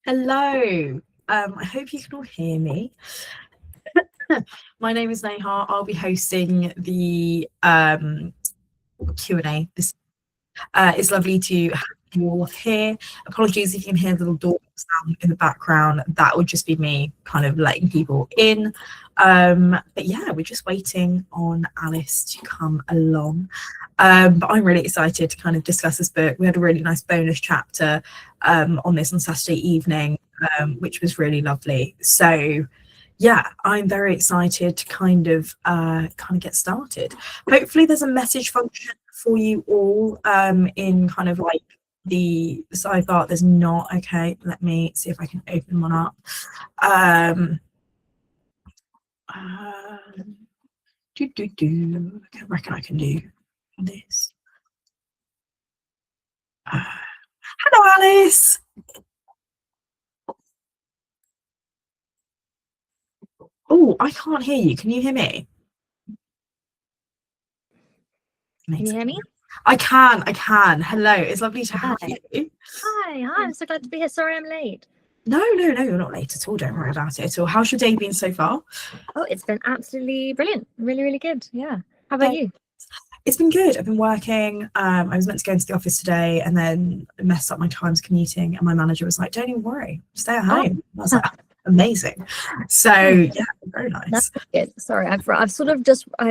Hello. I hope you can all hear me. My name is Neha. I'll be hosting the Q&A. It's lovely to have you all here. Apologies if you can hear the little door sound in the background. That would just be me kind of letting people in. But yeah, we're just waiting on Alice to come along. But I'm really excited to kind of discuss this book. We had a really nice bonus chapter on this on Saturday evening, which was really lovely. So yeah, I'm very excited to kind of get started. Hopefully there's a message function for you all in kind of like the sidebar. There's not. Okay, let me see if I can open one up. I reckon I can do this. Hello, Alice. Oh, I can't hear you. Can you hear me? Can you hear me? I can. Hello, it's lovely to have you. Hi, I'm so glad to be here. Sorry I'm late. No, you're not late at all. Don't worry about it at all. How's your day been so far? Oh, it's been absolutely brilliant. Really, really good. Yeah. How about you? It's been good. I've been working. I was meant to go into the office today and then messed up my times commuting. And my manager was like, don't even worry, stay at home. I was like, amazing. So yeah, very nice. That's good. Sorry, I've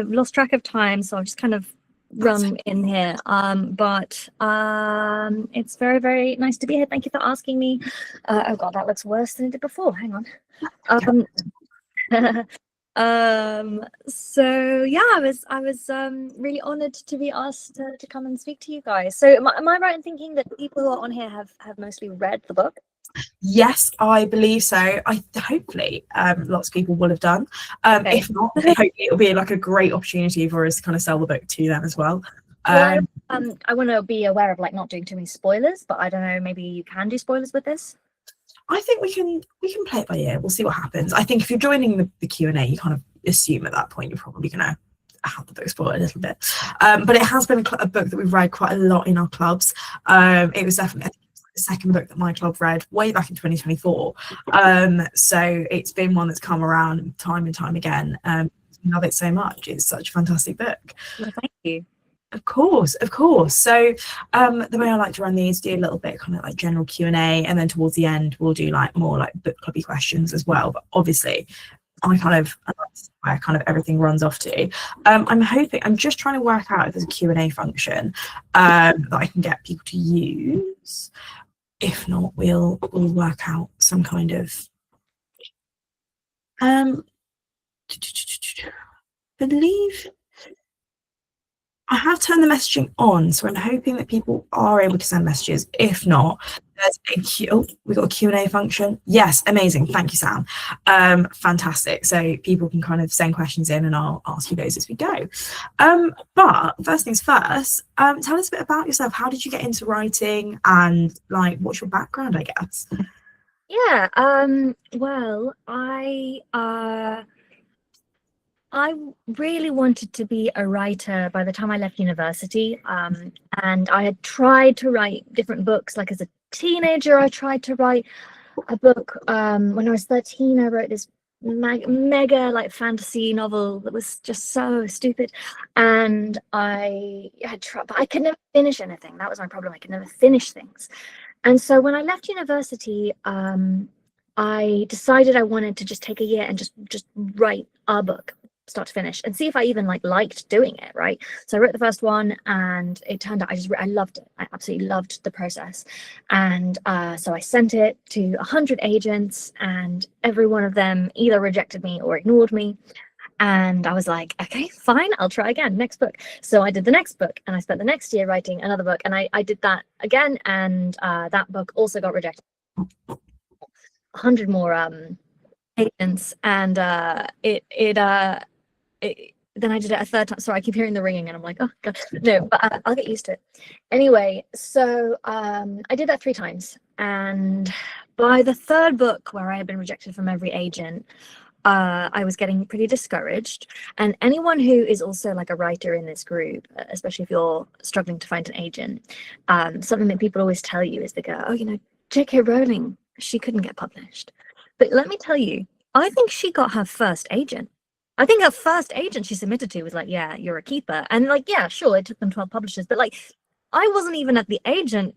lost track of time, so I've just kind of run in here. But it's very, very nice to be here. Thank you for asking me. Oh god, that looks worse than it did before. Hang on. So yeah, I was really honored to be asked to come and speak to you guys. So am I right in thinking that people who are on here have mostly read the book? Yes, I believe so. Hopefully lots of people will have done. Okay. If not, hopefully it'll be like a great opportunity for us to kind of sell the book to them as well. I want to be aware of like not doing too many spoilers, but I don't know, maybe you can do spoilers with this. I think we can play it by ear. We'll see what happens. I think if you're joining the Q&A, you kind of assume at that point you're probably going to have the book spoiled a little bit. But it has been a book that we've read quite a lot in our clubs. It was definitely the second book that my club read way back in 2024. So it's been one that's come around time and time again. I love it so much. It's such a fantastic book. Well, thank you. Of course. So the way I like to run these, do a little bit kind of like general Q&A, and then towards the end we'll do like more like book clubby questions as well. But obviously I kind of where kind of everything runs off to. I'm just trying to work out if there's a Q&A function that I can get people to use. If not, we'll work out some kind of believe I have turned the messaging on, so I'm hoping that people are able to send messages. If not, there's we've got a Q&A function. Yes, amazing. Thank you, Sam. Fantastic. So people can kind of send questions in and I'll ask you those as we go. But first things first, tell us a bit about yourself. How did you get into writing and like what's your background, I guess? Yeah, well, I really wanted to be a writer by the time I left university, and I had tried to write different books. Like as a teenager, I tried to write a book. When I was 13, I wrote this mega like fantasy novel that was just so stupid, and I had tried, but I could never finish anything. That was my problem. I could never finish things. And so when I left university, I decided I wanted to just take a year and just write a book start to finish and see if I even liked doing it, right? So I wrote the first one and it turned out I loved it. I absolutely loved the process. And so I sent it to 100 agents and every one of them either rejected me or ignored me. And I was like, okay, fine, I'll try again, next book. So I did the next book and I spent the next year writing another book, and I did that again, and that book also got rejected. 100 more agents, and then I did it a third time. Sorry, I keep hearing the ringing and I'm like, oh god, no, but I'll get used to it. Anyway, so I did that 3 times, and by the third book, where I had been rejected from every agent, I was getting pretty discouraged. And anyone who is also like a writer in this group, especially if you're struggling to find an agent, something that people always tell you is they go, oh, you know, J.K. Rowling, she couldn't get published. But let me tell you, I think she got her first agent. I think her first agent she submitted to was like, yeah, you're a keeper. And like, yeah, sure, it took them 12 publishers, but like, I wasn't even at the agent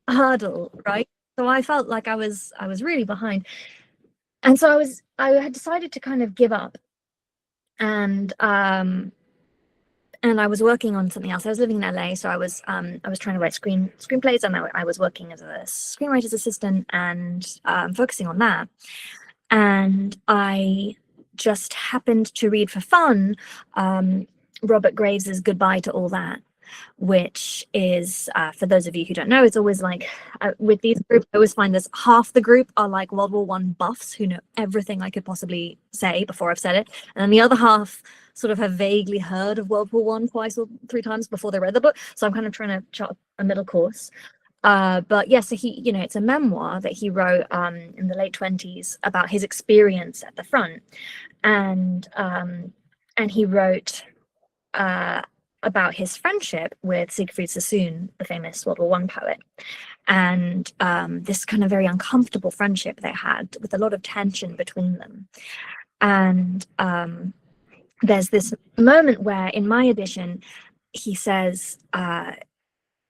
hurdle, right? So I felt like I was really behind. And so I had decided to kind of give up. And I was working on something else. I was living in LA, so I was trying to write screenplays, and I was working as a screenwriter's assistant and focusing on that. And I just happened to read for fun Robert Graves's Goodbye to All That, which is, for those of you who don't know, it's always like, with these groups, I always find this, half the group are like World War I buffs who know everything I could possibly say before I've said it, and then the other half sort of have vaguely heard of World War I twice or three times before they read the book. So I'm kind of trying to chart a middle course. But yeah, so he, you know, it's a memoir that he wrote in the late 20s about his experience at the front, and he wrote about his friendship with Siegfried Sassoon, the famous World War I poet, and this kind of very uncomfortable friendship they had with a lot of tension between them. And there's this moment where in my edition he says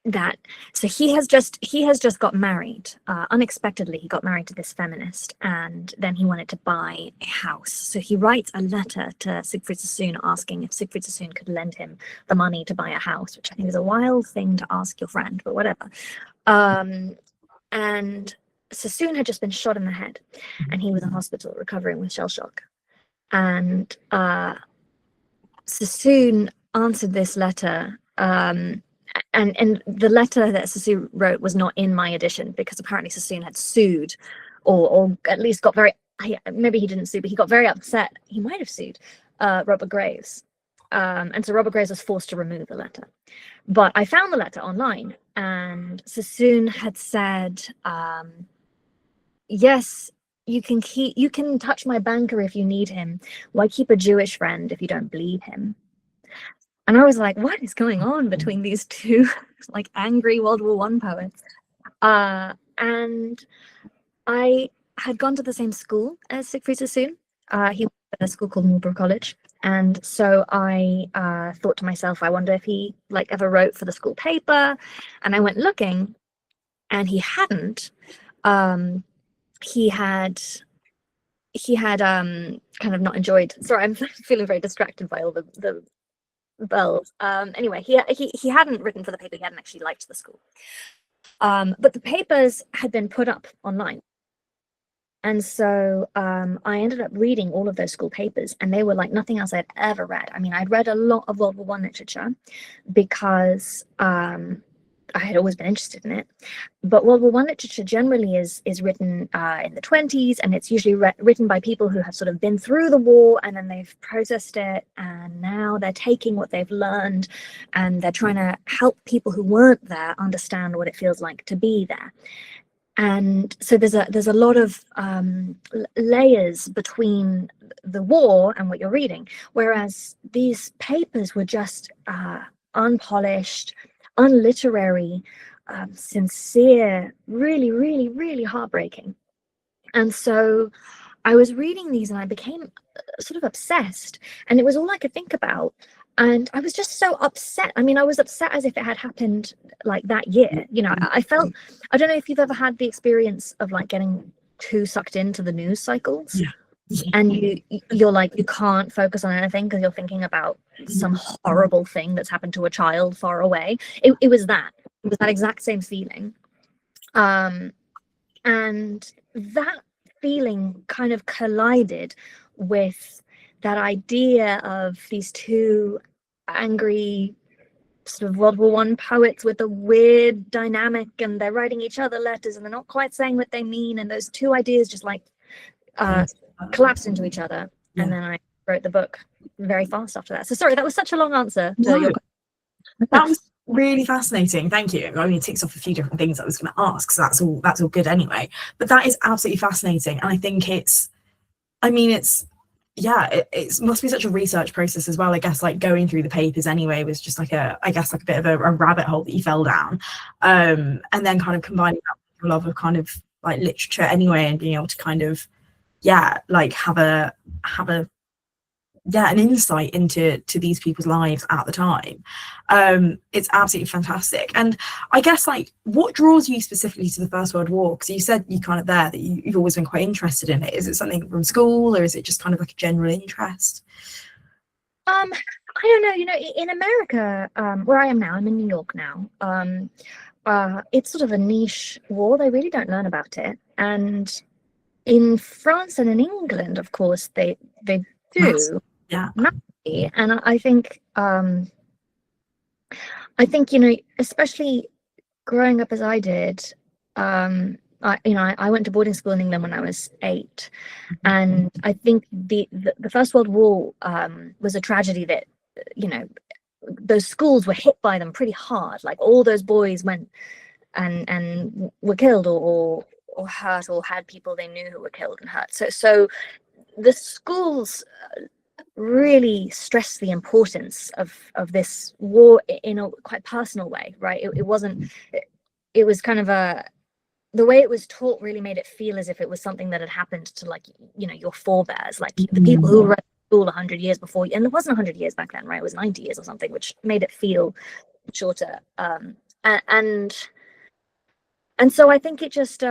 that, so he has just got married unexpectedly. He got married to this feminist, and then he wanted to buy a house, so he writes a letter to Siegfried Sassoon asking if Siegfried Sassoon could lend him the money to buy a house, which I think is a wild thing to ask your friend, but whatever. And Sassoon had just been shot in the head, and he was in hospital recovering with shell shock, and Sassoon answered this letter, and the letter that Sassoon wrote was not in my edition, because apparently Sassoon had sued, or at least got very, maybe he didn't sue, but he got very upset. He might have sued Robert Graves, and so Robert Graves was forced to remove the letter. But I found the letter online, and Sassoon had said, yes, you can touch my banker if you need him. Why keep a Jewish friend if you don't bleed him? And I was like, what is going on between these two like angry World War I poets? And I had gone to the same school as Siegfried Sassoon. He went to a school called Marlborough College. And so I thought to myself, I wonder if he like ever wrote for the school paper. And I went looking, and he hadn't. He had kind of not enjoyed. Sorry, I'm feeling very distracted by all the bells. Anyway, he hadn't written for the paper. He hadn't actually liked the school. But the papers had been put up online. And so I ended up reading all of those school papers, and they were like nothing else I'd ever read. I mean, I'd read a lot of World War I literature because I had always been interested in it. But World War I literature generally is written in the 20s, and it's usually written by people who have sort of been through the war, and then they've processed it, and now they're taking what they've learned, and they're trying to help people who weren't there understand what it feels like to be there. And so there's a lot of layers between the war and what you're reading, whereas these papers were just unpolished, unliterary, sincere, really, really, really heartbreaking. And so I was reading these, and I became sort of obsessed, and it was all I could think about. And I was just so upset. I mean, I was upset as if it had happened like that year. You know, I felt, I don't know if you've ever had the experience of like getting too sucked into the news cycles. Yeah. And you're like, you can't focus on anything because you're thinking about some horrible thing that's happened to a child far away. It was that exact same feeling. And that feeling kind of collided with that idea of these two angry sort of World War I poets with a weird dynamic, and they're writing each other letters, and they're not quite saying what they mean, and those two ideas just like collapsed into each other. Yeah. And then I wrote the book very fast after that. So sorry, that was such a long answer to your question. That was really fascinating. Thank you. I mean, it ticks off a few different things I was going to ask, so that's all good anyway. But that is absolutely fascinating, and I think it must be such a research process as well. I guess like going through the papers anyway was just like a bit of a rabbit hole that you fell down, and then kind of combining that with a love of kind of like literature anyway, and being able to kind of like have a an insight into these people's lives at the time. It's absolutely fantastic. And I guess, like, what draws you specifically to the First World War? Because you said you kind of there that you've always been quite interested in it. Is it something from school, or is it just kind of like a general interest? I don't know, you know, in America, where I am now, I'm in New York now. It's sort of a niche war. They really don't learn about it. And in France and in England, of course, they do. Yeah. And I think you know, especially growing up as I did, I went to boarding school in England when I was 8, and I think the First World War was a tragedy that, you know, those schools were hit by them pretty hard. Like, all those boys went and were killed or hurt, or had people they knew who were killed and hurt. So the schools really stressed the importance of this war in a quite personal way, right? It was kind of the way it was taught really made it feel as if it was something that had happened to, like, you know, your forebears, like the people who were at school 100 years before you. And there wasn't 100 years back then, right? It was 90 years or something, which made it feel shorter. And so I think it just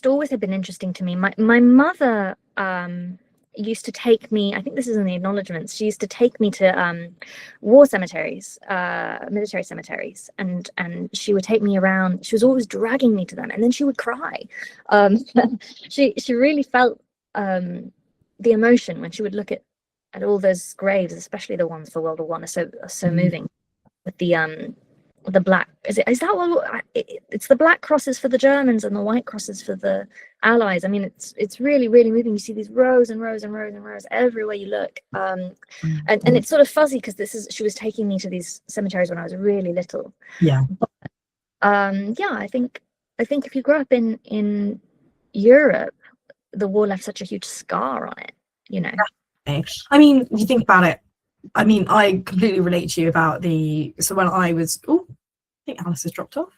always had been interesting to me. My mother used to take me, I think this is in the acknowledgements, she used to take me to war cemeteries, military cemeteries, and she would take me around. She was always dragging me to them, and then she would cry. She really felt the emotion when she would look at all those graves, especially the ones for World War One, are so moving, with the black, is that what it's the black crosses for the Germans and the white crosses for the Allies. I mean, it's really, really moving. You see these rows and rows and rows and rows everywhere you look. And it's sort of fuzzy because she was taking me to these cemeteries when I was really little. But, I think if you grow up in Europe, the war left such a huge scar on it, you know. I mean, you think about it. I mean, I completely relate to you about so when I was, I think Alice has dropped off.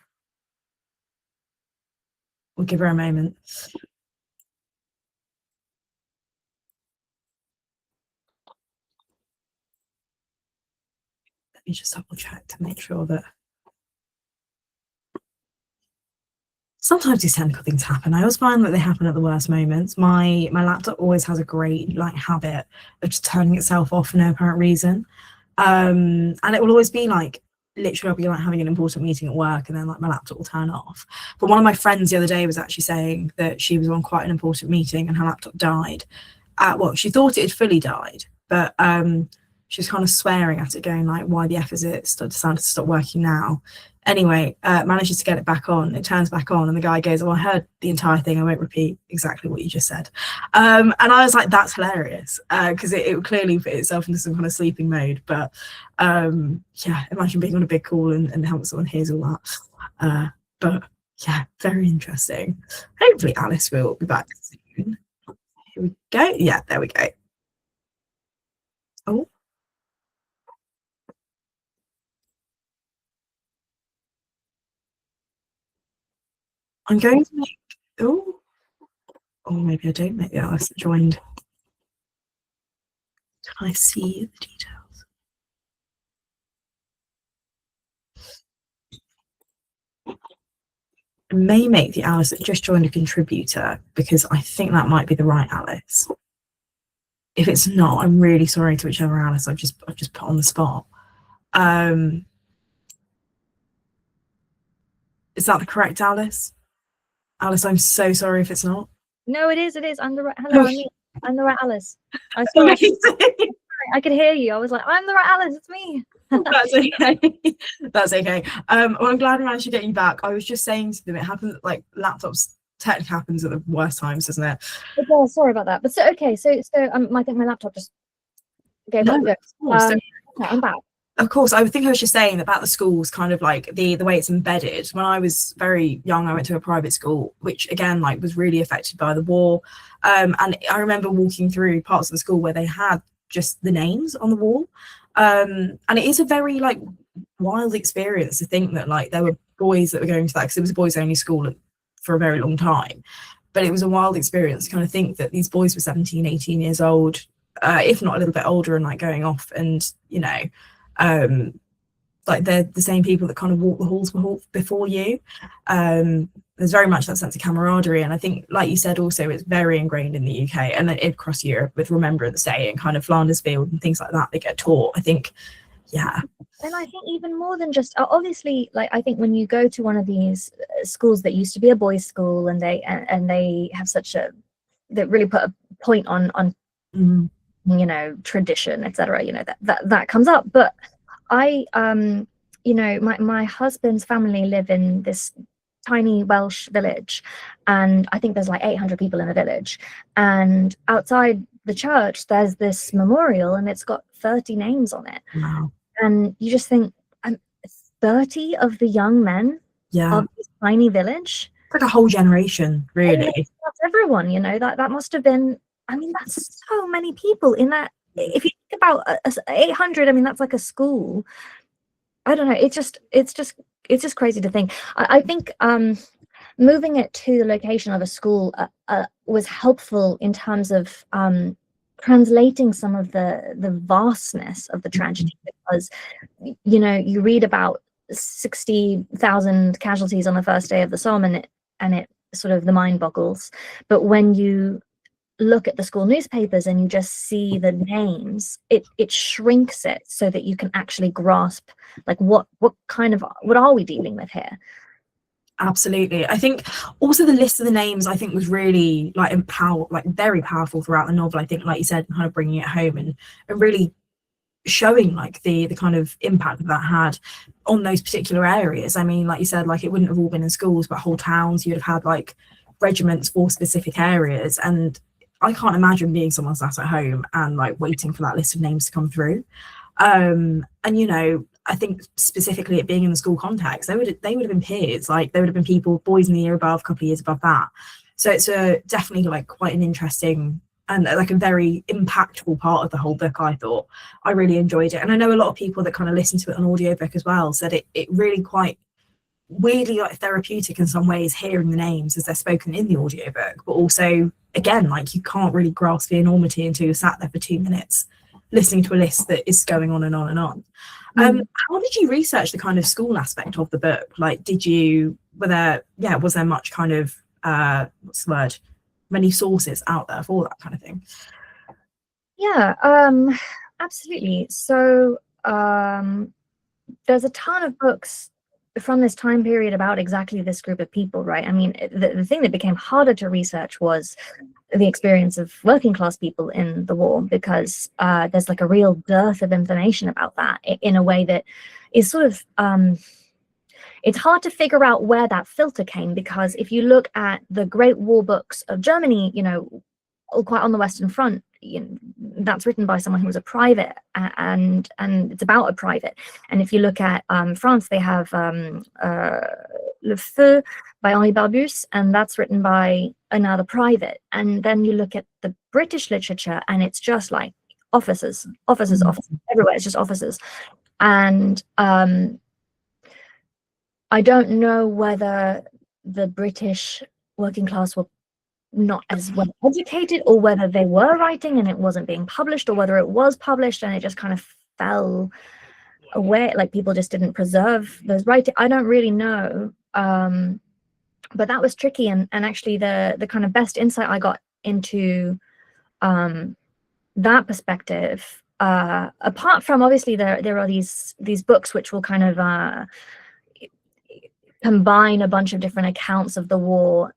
We'll give her a moment. Let me just double check to make sure that. Sometimes these technical things happen. I always find that they happen at the worst moments. My laptop always has a great, like, habit of just turning itself off for no apparent reason. And it will always be like, literally, I'll be like having an important meeting at work, and then, like, my laptop will turn off. But one of my friends the other day was actually saying that she was on quite an important meeting and her laptop died. Well, she thought it had fully died, but she was kind of swearing at it, going like, why the F is it decided to stop working now? Anyway, manages to get it back on. It turns back on, and the guy goes, I heard the entire thing. I won't repeat exactly what you just said. And I was like, that's hilarious, because it clearly put itself into some kind of sleeping mode. But imagine being on a big call and help someone hears all that. But yeah, very interesting. Hopefully Alice will be back soon. Here we go. Yeah, there we go. Oh. I'm going to make, maybe I don't make the Alice joined. Can I see the details? I may make the Alice that just joined a contributor, because I think that might be the right Alice. If it's not, I'm really sorry to whichever Alice I've just put on the spot. Is that the correct Alice? Alice, I'm so sorry if it's not. No, it is. I'm the right. Hello, I'm the right Alice. I saw I could hear you. I was like, I'm the right Alice. It's me. That's okay. That's okay. Well, I'm glad I managed to get you back. I was just saying to them, it happens, like, laptops technically happens at the worst times, doesn't it? Yeah, sorry about that. But I think my laptop just gave up. I'm back. Of course, I think I was just saying about the schools, kind of like the way it's embedded. When I was very young, I went to a private school, which again, like, was really affected by the war. And I remember walking through parts of the school where they had just the names on the wall. And it is a very, like, wild experience to think that like there were boys that were going to that, because it was a boys only school for a very long time, but it was a wild experience to kind of think that these boys were 17, 18 years old, if not a little bit older, and like going off and, you know, like they're the same people that kind of walk the halls before you. There's very much that sense of camaraderie, and I think, like you said, also it's very ingrained in the UK and then across Europe with Remembrance Day and kind of Flanders Field and things like that. They get taught, I think. Yeah. And I think even more than just, obviously, like, I think when you go to one of these schools that used to be a boys' school, and they have such a, they really put a point on Mm. you know, tradition, etc., you know, that comes up. But I you know, my husband's family live in this tiny Welsh village, and I think there's like 800 people in the village, and outside the church there's this memorial and it's got 30 names on it. Wow. And you just think, 30 of the young men Yeah. of this tiny village, It's like a whole generation, really. that's everyone, you know. That must have been, I mean, that's so many people in that. If you think about 800, I mean, that's like a school. I don't know, it's just crazy to think. I think moving it to the location of a school was helpful in terms of translating some of the vastness of the tragedy, because, you know, you read about 60,000 casualties on the first day of the Somme, and it sort of, the mind boggles. But when you look at the school newspapers and you just see the names, it shrinks it so that you can actually grasp, like, what are we dealing with here. Absolutely. I think also the list of the names, I think, was really like very powerful throughout the novel. I think, like you said, kind of bringing it home and really showing like the kind of impact that had on those particular areas. I mean, like you said, like it wouldn't have all been in schools, but whole towns. You'd have had like regiments for specific areas, and I can't imagine being someone sat at home and like waiting for that list of names to come through. And, you know, I think specifically it being in the school context, they would have been peers. Like there would have been people, boys in the year above, a couple of years above that. So it's definitely like quite an interesting and like a very impactful part of the whole book. I thought I really enjoyed it, and I know a lot of people that kind of listen to it on audiobook as well said it really quite weirdly like therapeutic in some ways, hearing the names as they're spoken in the audiobook, but also again, like, you can't really grasp the enormity until you're sat there for 2 minutes listening to a list that is going on and on and on. How did you research the kind of school aspect of the book? Like, was there much kind of what's the word, many sources out there for that kind of thing? Yeah, absolutely. So there's a ton of books from this time period about exactly this group of people, right? I mean, the thing that became harder to research was the experience of working class people in the war, because there's like a real dearth of information about that in a way that is sort of, it's hard to figure out where that filter came, because if you look at the Great War books of Germany, you know, quite on the Western Front, you know, that's written by someone who was a private, and it's about a private. And if you look at France, they have Le Feu by Henri Barbus, and that's written by another private. And then you look at the British literature, and it's just like officers everywhere. It's just officers. And I don't know whether the British working class were not as well educated, or whether they were writing and it wasn't being published, or whether it was published and it just kind of fell away, like people just didn't preserve those writing. I don't really know, but that was tricky. And actually the kind of best insight I got into that perspective, apart from obviously there are these books which will kind of combine a bunch of different accounts of the war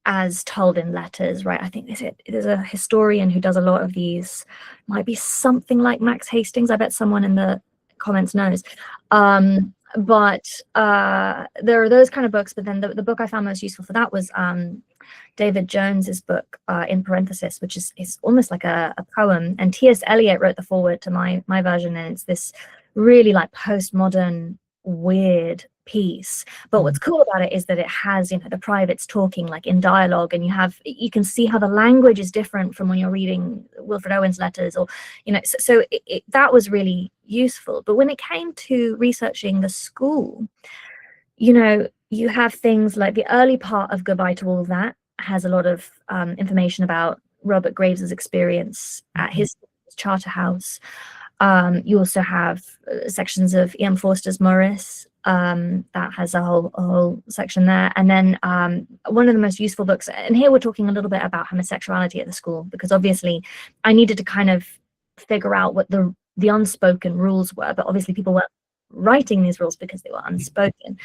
as told in letters, right? I think there's a historian who does a lot of these, might be something like Max Hastings. I bet someone in the comments knows. But there are those kind of books. But then the book I found most useful for that was David Jones's book, In Parenthesis, which is almost like a poem. And T.S. Eliot wrote the foreword to my version, and it's this really like postmodern, weird piece. But what's cool about it is that it has, you know, the privates talking like in dialogue, and you can see how the language is different from when you're reading Wilfred Owen's letters, or, you know, so that was really useful. But when it came to researching the school, you know, you have things like the early part of Goodbye to All of That has a lot of information about Robert Graves's experience at his Charterhouse. You also have sections of Ian Forster's Morris. That has a whole section there. And then one of the most useful books, and here we're talking a little bit about homosexuality at the school, because obviously I needed to kind of figure out what the unspoken rules were, but obviously people weren't writing these rules because they were unspoken.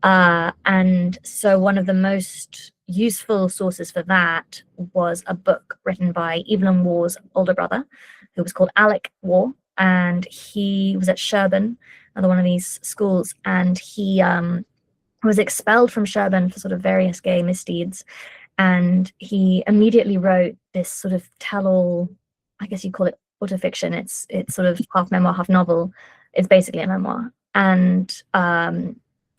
And so one of the most useful sources for that was a book written by Evelyn Waugh's older brother, who was called Alec Waugh, and he was at Sherborne, another one of these schools, and he was expelled from Sherborne for sort of various gay misdeeds, and he immediately wrote this sort of tell-all, I guess you call it autofiction. It's sort of half memoir, half novel. It's basically a memoir, and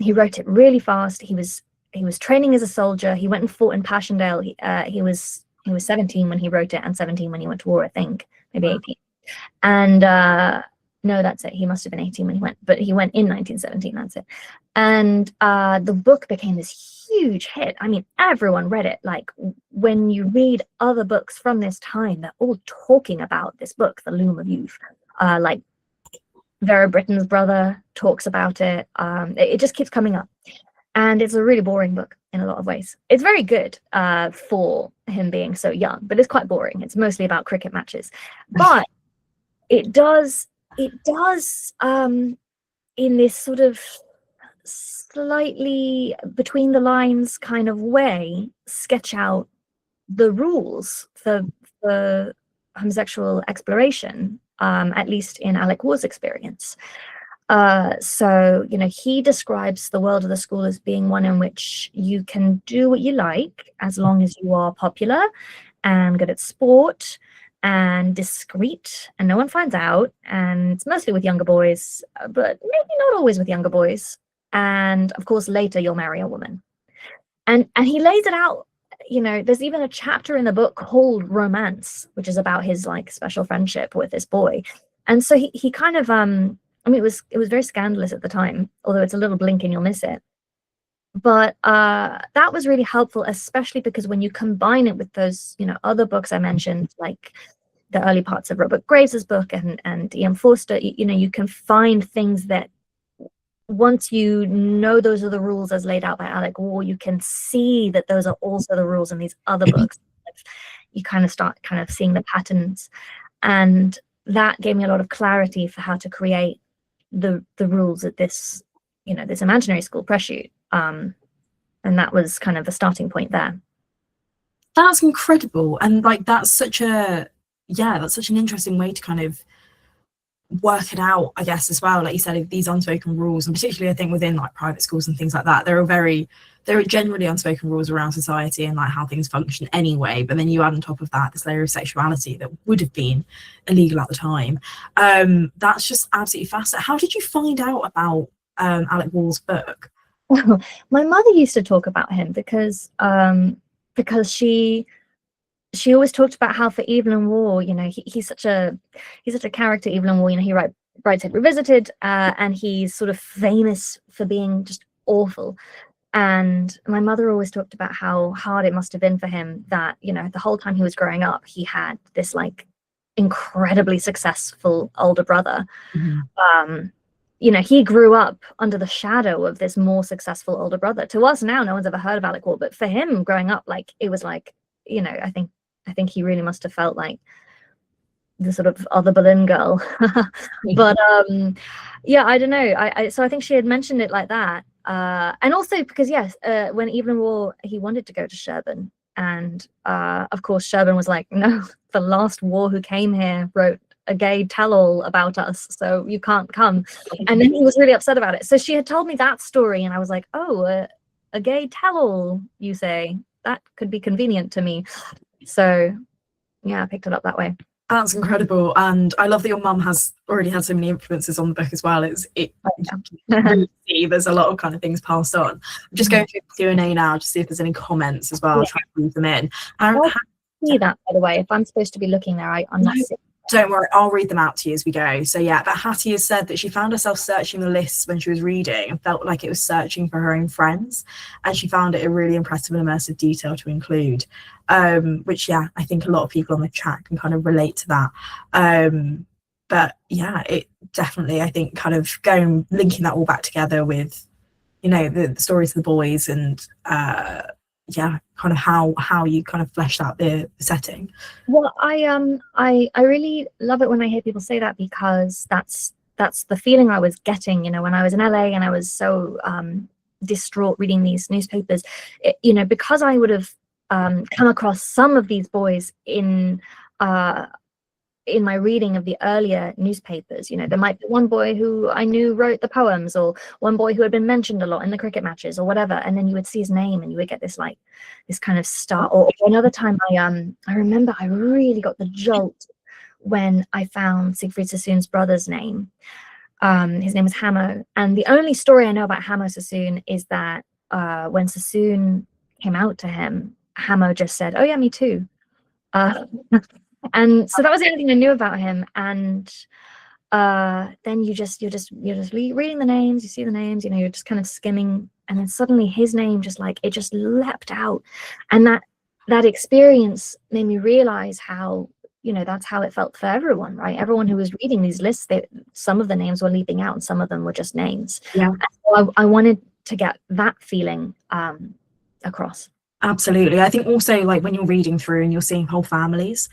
he wrote it really fast. He was training as a soldier. He went and fought in Passchendaele. He was 17 when he wrote it, and 17 when he went to war, I think, maybe 18. And no, that's it. He must have been 18 when he went, but he went in 1917. That's it. And the book became this huge hit. I mean, everyone read it. Like, when you read other books from this time, they're all talking about this book, The Loom of Youth. Like, Vera Britton's brother talks about it. It just keeps coming up. And it's a really boring book in a lot of ways. It's very good for him being so young, but it's quite boring. It's mostly about cricket matches. But it does in this sort of slightly between the lines kind of way sketch out the rules for homosexual exploration, at least in Alec Waugh's experience. So, you know, he describes the world of the school as being one in which you can do what you like as long as you are popular and good at sport and discreet and no one finds out, and it's mostly with younger boys, but maybe not always with younger boys, and of course later you'll marry a woman. And he lays it out. You know, there's even a chapter in the book called Romance, which is about his like special friendship with this boy. And so he kind of I mean, it was very scandalous at the time, although it's a little blink and you'll miss it. But that was really helpful, especially because when you combine it with those, you know, other books I mentioned, like the early parts of Robert Graves's book and Ian Forster, you know, you can find things that once you know those are the rules as laid out by Alec Waugh, you can see that those are also the rules in these other books. You kind of start kind of seeing the patterns, and that gave me a lot of clarity for how to create the rules at this, you know, this imaginary school press shoot. And that was kind of a starting point there. That's incredible. And like, that's such an interesting way to kind of work it out, I guess, as well. Like you said, these unspoken rules, and particularly I think within like private schools and things like that, there are generally unspoken rules around society and like how things function anyway, but then you add on top of that this layer of sexuality that would have been illegal at the time. That's just absolutely fascinating. How did you find out about Alec Waugh's book? My mother used to talk about him because she always talked about how for Evelyn Waugh, you know, he's such a character. Evelyn Waugh, you know, he writes it Revisited, and he's sort of famous for being just awful. And my mother always talked about how hard it must have been for him that, you know, the whole time he was growing up, he had this like incredibly successful older brother. Mm-hmm. You know, he grew up under the shadow of this more successful older brother. To us now, no one's ever heard of Alec Waugh, but for him growing up, like, it was like, you know, I think he really must have felt like the sort of other Berlin girl. But yeah, I don't know. So I think she had mentioned it like that. And also because, yes, when Evelyn Waugh, he wanted to go to Sherborne. And of course, Sherborne was like, no, the last Waugh who came here wrote a gay tell-all about us, so you can't come. And then he was really upset about it. So she had told me that story, and I was like, oh, a gay tell-all, you say? That could be convenient to me. So yeah, I picked it up that way. That's incredible, and I love that your mum has already had so many influences on the book as well. It really see there's a lot of kind of things passed on. I'm just going through the Q&A now to see if there's any comments as well. Yeah. Try to leave them in. See that, by the way, if I'm supposed to be looking there, I'm not seeing. Don't worry, I'll read them out to you as we go. So yeah, but Hattie has said that she found herself searching the lists when she was reading and felt like it was searching for her own friends, and she found it a really impressive and immersive detail to include, which yeah, I think a lot of people on the chat can kind of relate to that. But yeah, it definitely, I think, kind of linking that all back together with, you know, the stories of the boys, and yeah, kind of how you kind of fleshed out the setting. Well, I really love it when I hear people say that, because that's the feeling I was getting, you know, when I was in LA and I was so distraught reading these newspapers. You know, because I would have come across some of these boys in my reading of the earlier newspapers. You know, there might be one boy who I knew wrote the poems, or one boy who had been mentioned a lot in the cricket matches or whatever, and then you would see his name and you would get this kind of start. Or another time I remember I really got the jolt when I found Siegfried Sassoon's brother's name. His name was Hamo, and the only story I know about Hamo Sassoon is that when Sassoon came out to him, Hamo just said, "Oh yeah, me too." And so that was the only thing I knew about him. And then you're just reading the names, you see the names, you know, you're just kind of skimming, and then suddenly his name just it just leapt out. And that experience made me realize how, you know, that's how it felt for everyone, right? Everyone who was reading these lists, some of the names were leaping out and some of them were just names. Yeah. So I wanted to get that feeling across. Absolutely. I think also, like, when you're reading through and you're seeing whole families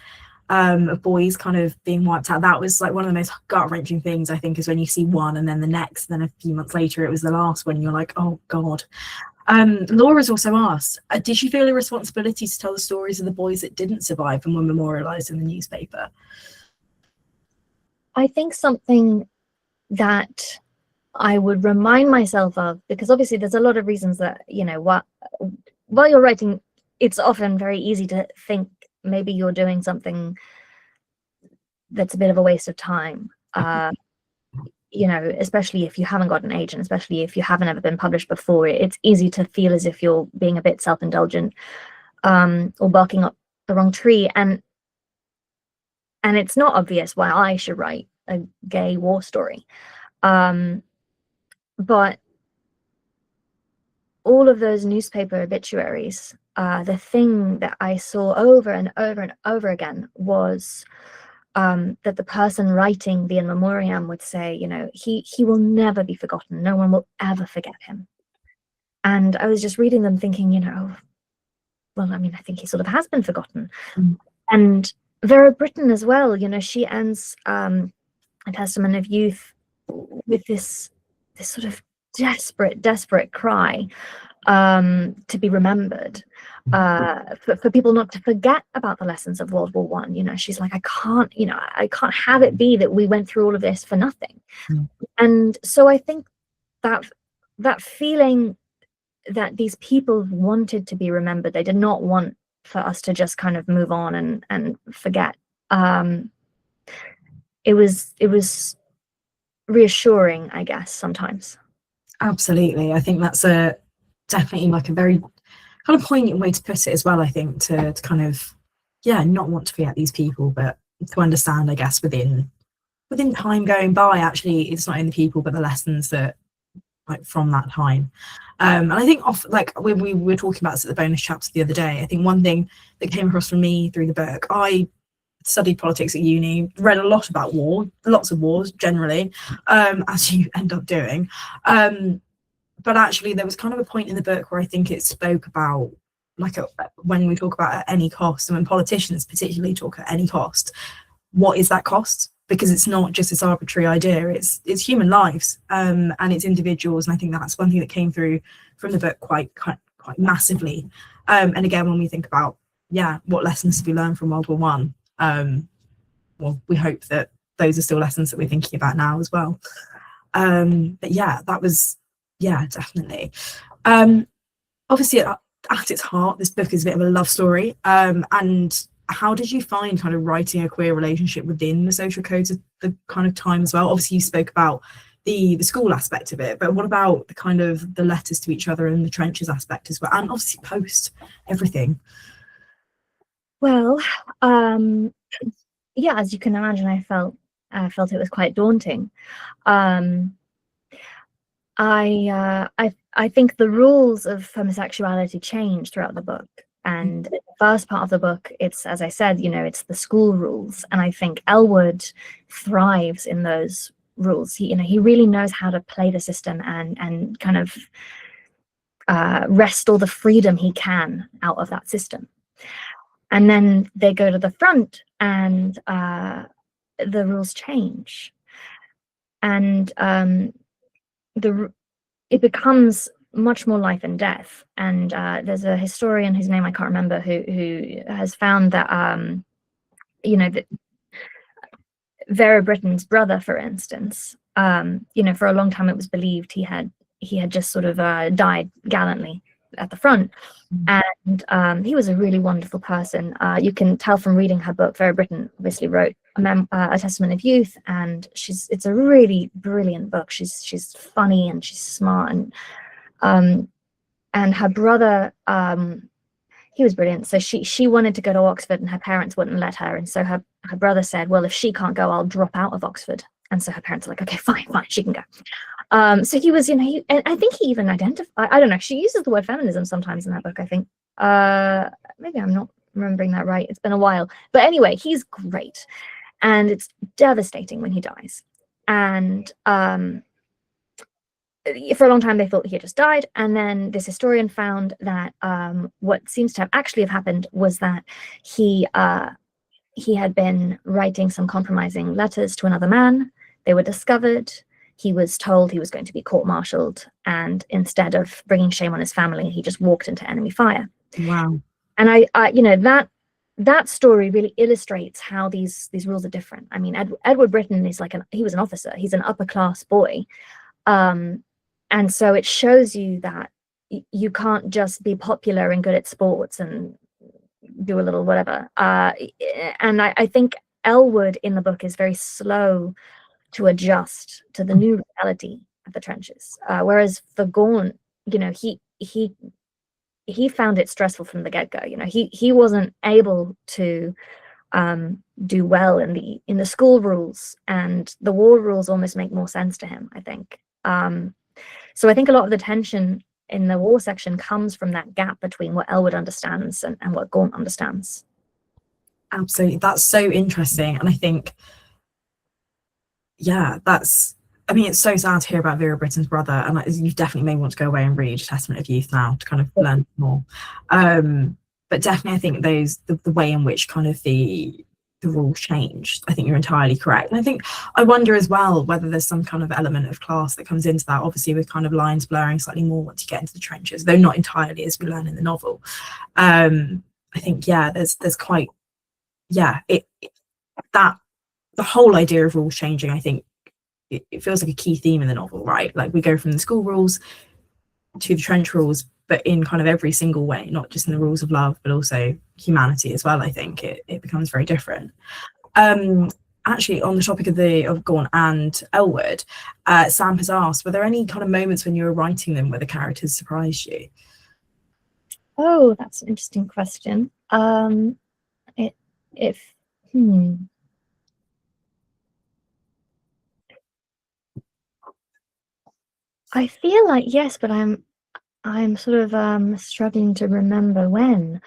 of boys kind of being wiped out, that was like one of the most gut-wrenching things, I think, is when you see one and then the next, and then a few months later it was the last one, and you're like, oh god. Laura's also asked, did you feel a responsibility to tell the stories of the boys that didn't survive and were memorialized in the newspaper? I think something that I would remind myself of, because obviously there's a lot of reasons that, you know, while you're writing, it's often very easy to think maybe you're doing something that's a bit of a waste of time. You know, especially if you haven't got an agent, especially if you haven't ever been published before, it's easy to feel as if you're being a bit self-indulgent, or barking up the wrong tree. And it's not obvious why I should write a gay war story. But all of those newspaper obituaries, the thing that I saw over and over and over again was that the person writing the In Memoriam would say, you know, he will never be forgotten. No one will ever forget him. And I was just reading them thinking, you know, well, I mean, I think he sort of has been forgotten. And Vera Brittain as well, you know, she ends A Testament of Youth with this sort of desperate cry to be remembered, for people not to forget about the lessons of World War I. You know, she's like, I can't have it be that we went through all of this for nothing. And so I think that feeling that these people wanted to be remembered, they did not want for us to just kind of move on and forget. It was reassuring, I guess, sometimes. Absolutely. I think that's definitely like a very kind of poignant way to put it as well, I think, to kind of, yeah, not want to forget these people, but to understand, I guess, within time going by, actually, it's not only the people, but the lessons that, like, from that time. And I think like when we were talking about this at the bonus chapter the other day, I think one thing that came across for me through the book, I studied politics at uni, read a lot about war, lots of wars generally, as you end up doing. But actually there was kind of a point in the book where I think it spoke about, like, when we talk about at any cost, and when politicians particularly talk at any cost, what is that cost? Because it's not just this arbitrary idea, it's human lives, and it's individuals. And I think that's one thing that came through from the book quite massively. And again, when we think about, yeah, what lessons to be learned from World War One, well, we hope that those are still lessons that we're thinking about now as well. But yeah, that was, yeah, definitely. Obviously at its heart, this book is a bit of a love story, and how did you find kind of writing a queer relationship within the social codes of the kind of time as well? Obviously, you spoke about the school aspect of it, but what about the kind of the letters to each other and the trenches aspect as well, and obviously post everything? Well, yeah, as you can imagine, I felt it was quite daunting. Um, I think the rules of homosexuality change throughout the book. And the first part of the book, it's, as I said, it's the school rules. And I think Ellwood thrives in those rules. He really knows how to play the system and kind of wrest all the freedom he can out of that system. And then they go to the front and the rules change. And it becomes much more life and death. And there's a historian whose name I can't remember who has found that that Vera Britton's brother, for instance, for a long time it was believed he had just sort of died gallantly at the front. And he was a really wonderful person. You can tell from reading her book. Vera Britton obviously wrote a Testament of Youth, and it's a really brilliant book. She's funny and she's smart, and her brother, he was brilliant. So she wanted to go to Oxford and her parents wouldn't let her, and so her brother said, well, if she can't go, I'll drop out of Oxford. And so her parents are like, okay, fine, she can go. So he was, and I think he even identified, I don't know, she uses the word feminism sometimes in that book, I think. Maybe I'm not remembering that right. It's been a while. But anyway, he's great. And it's devastating when he dies. And for a long time, they thought he had just died. And then this historian found that what seems to have actually happened was that he had been writing some compromising letters to another man. They were discovered. He was told he was going to be court-martialed, and instead of bringing shame on his family, he just walked into enemy fire. Wow. And that story really illustrates how these rules are different. I mean, Edward Britton is he was an officer. He's an upper-class boy. And so it shows you that you can't just be popular and good at sports and do a little whatever. And I think Ellwood in the book is very slow to adjust to the new reality of the trenches, whereas for Gaunt, he found it stressful from the get-go. He wasn't able to do well in the school rules, and the war rules almost make more sense to him, I think. So I think a lot of the tension in the war section comes from that gap between what Ellwood understands and what Gaunt understands. Absolutely, that's so interesting. And I think, yeah, it's so sad to hear about Vera Britton's brother, and you definitely may want to go away and read Testament of Youth now to kind of learn more. But definitely, I think the way in which kind of the rules changed, I think you're entirely correct. And I think I wonder as well whether there's some kind of element of class that comes into that, obviously with kind of lines blurring slightly more once you get into the trenches, though not entirely, as we learn in the novel. I think, yeah, there's quite, yeah, that the whole idea of rules changing, I think it feels like a key theme in the novel, right? Like we go from the school rules to the trench rules, but in kind of every single way, not just in the rules of love, but also humanity as well. I think it becomes very different. Actually, on the topic of Gaunt and Ellwood, Sam has asked, were there any kind of moments when you were writing them where the characters surprised you? Oh, that's an interesting question. I feel like yes, but I'm sort of struggling to remember when.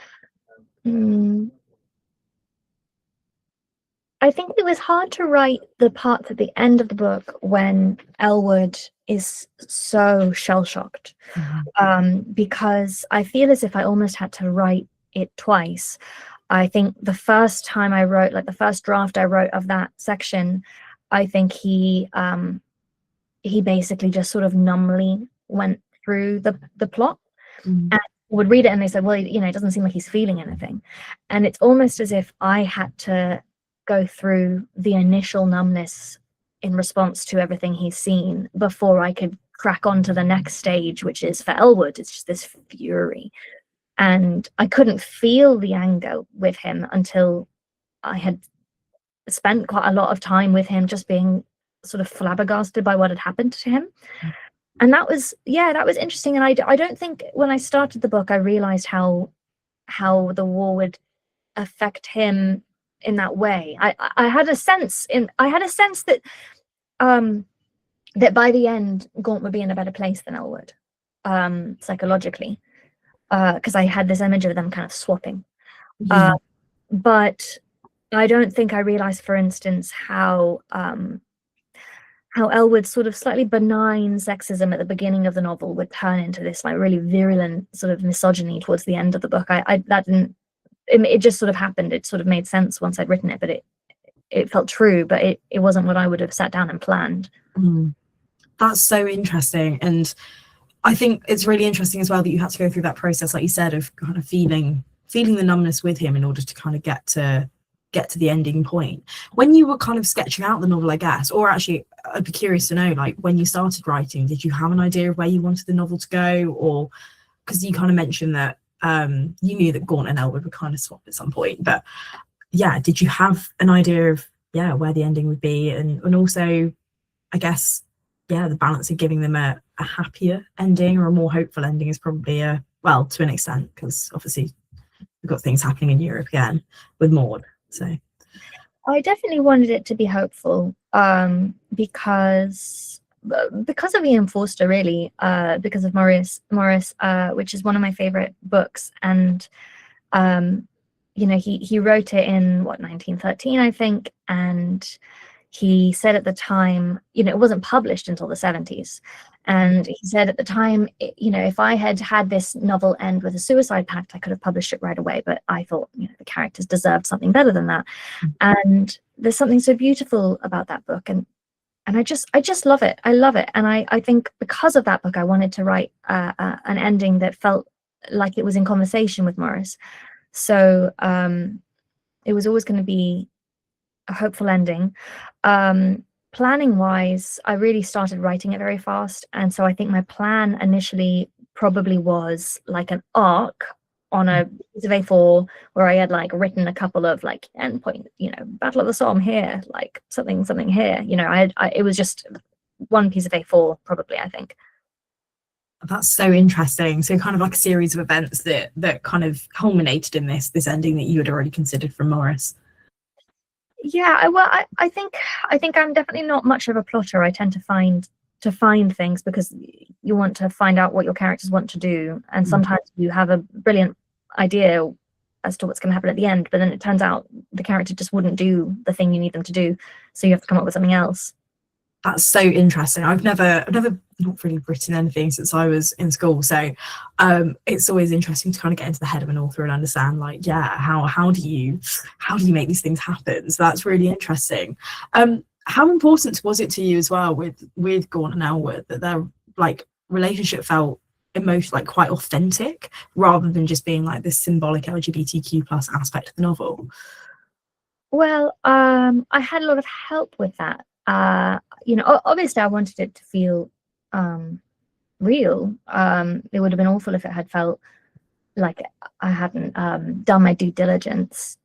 I think it was hard to write the parts at the end of the book when Ellwood is so shell-shocked, because I feel as if I almost had to write it twice. I think the first time I wrote, like the first draft I wrote of that section, I think he basically just sort of numbly went through the plot and would read it, and they said, well, it doesn't seem like he's feeling anything. And it's almost as if I had to go through the initial numbness in response to everything he's seen before I could crack on to the next stage, which is for Ellwood. It's just this fury. and I couldn't feel the anger with him until I had spent quite a lot of time with him, just being sort of flabbergasted by what had happened to him. And that was interesting. And I don't think when I started the book I realized how the war would affect him in that way. I had a sense that that by the end Gaunt would be in a better place than Ellwood, psychologically, because I had this image of them kind of swapping. But I don't think I realized, for instance, how Ellwood's sort of slightly benign sexism at the beginning of the novel would turn into this like really virulent sort of misogyny towards the end of the book. It just sort of happened. It sort of made sense once I'd written it, but it felt true, but it wasn't what I would have sat down and planned. That's so interesting. And I think it's really interesting as well that you had to go through that process, like you said, of kind of feeling the numbness with him in order to kind of get to the ending point. When you were kind of sketching out the novel, I guess, or actually I'd be curious to know, like, when you started writing, did you have an idea of where you wanted the novel to go? Or because you kind of mentioned that you knew that Gaunt and Ellwood would kind of swap at some point, but yeah, did you have an idea of where the ending would be? And also, I guess, the balance of giving them a happier ending or a more hopeful ending is probably well, to an extent, because obviously we've got things happening in Europe again with Maud. So I definitely wanted it to be hopeful, because of Ian Forster, really, because of Morris, which is one of my favorite books. And he wrote it in 1913, I think, and he said at the time, it wasn't published until the 70s. And he said at the time, if I had had this novel end with a suicide pact, I could have published it right away. But I thought, the characters deserved something better than that. And there's something so beautiful about that book. And I just love it. I love it. And I think because of that book, I wanted to write an ending that felt like it was in conversation with Morris. So it was always going to be a hopeful ending. Planning wise, I really started writing it very fast, and so I think my plan initially probably was like an arc on a piece of A4 where I had like written a couple of like endpoint, Battle of the Somme here, like something here, it was just one piece of A4 probably, I think. That's so interesting. So kind of like a series of events that kind of culminated in this ending that you had already considered from Morris. Yeah, well, I think I'm definitely not much of a plotter. I tend to find things because you want to find out what your characters want to do, and sometimes you have a brilliant idea as to what's going to happen at the end, but then it turns out the character just wouldn't do the thing you need them to do, so you have to come up with something else. That's so interesting. I've never not really written anything since I was in school, so it's always interesting to kind of get into the head of an author and understand, like, how do you make these things happen? So that's really interesting. How important was it to you as well with Gaunt and Ellwood that their like relationship felt emotional, like quite authentic, rather than just being like this symbolic LGBTQ plus aspect of the novel? Well, I had a lot of help with that. Obviously I wanted it to feel real. It would have been awful if it had felt like I hadn't done my due diligence.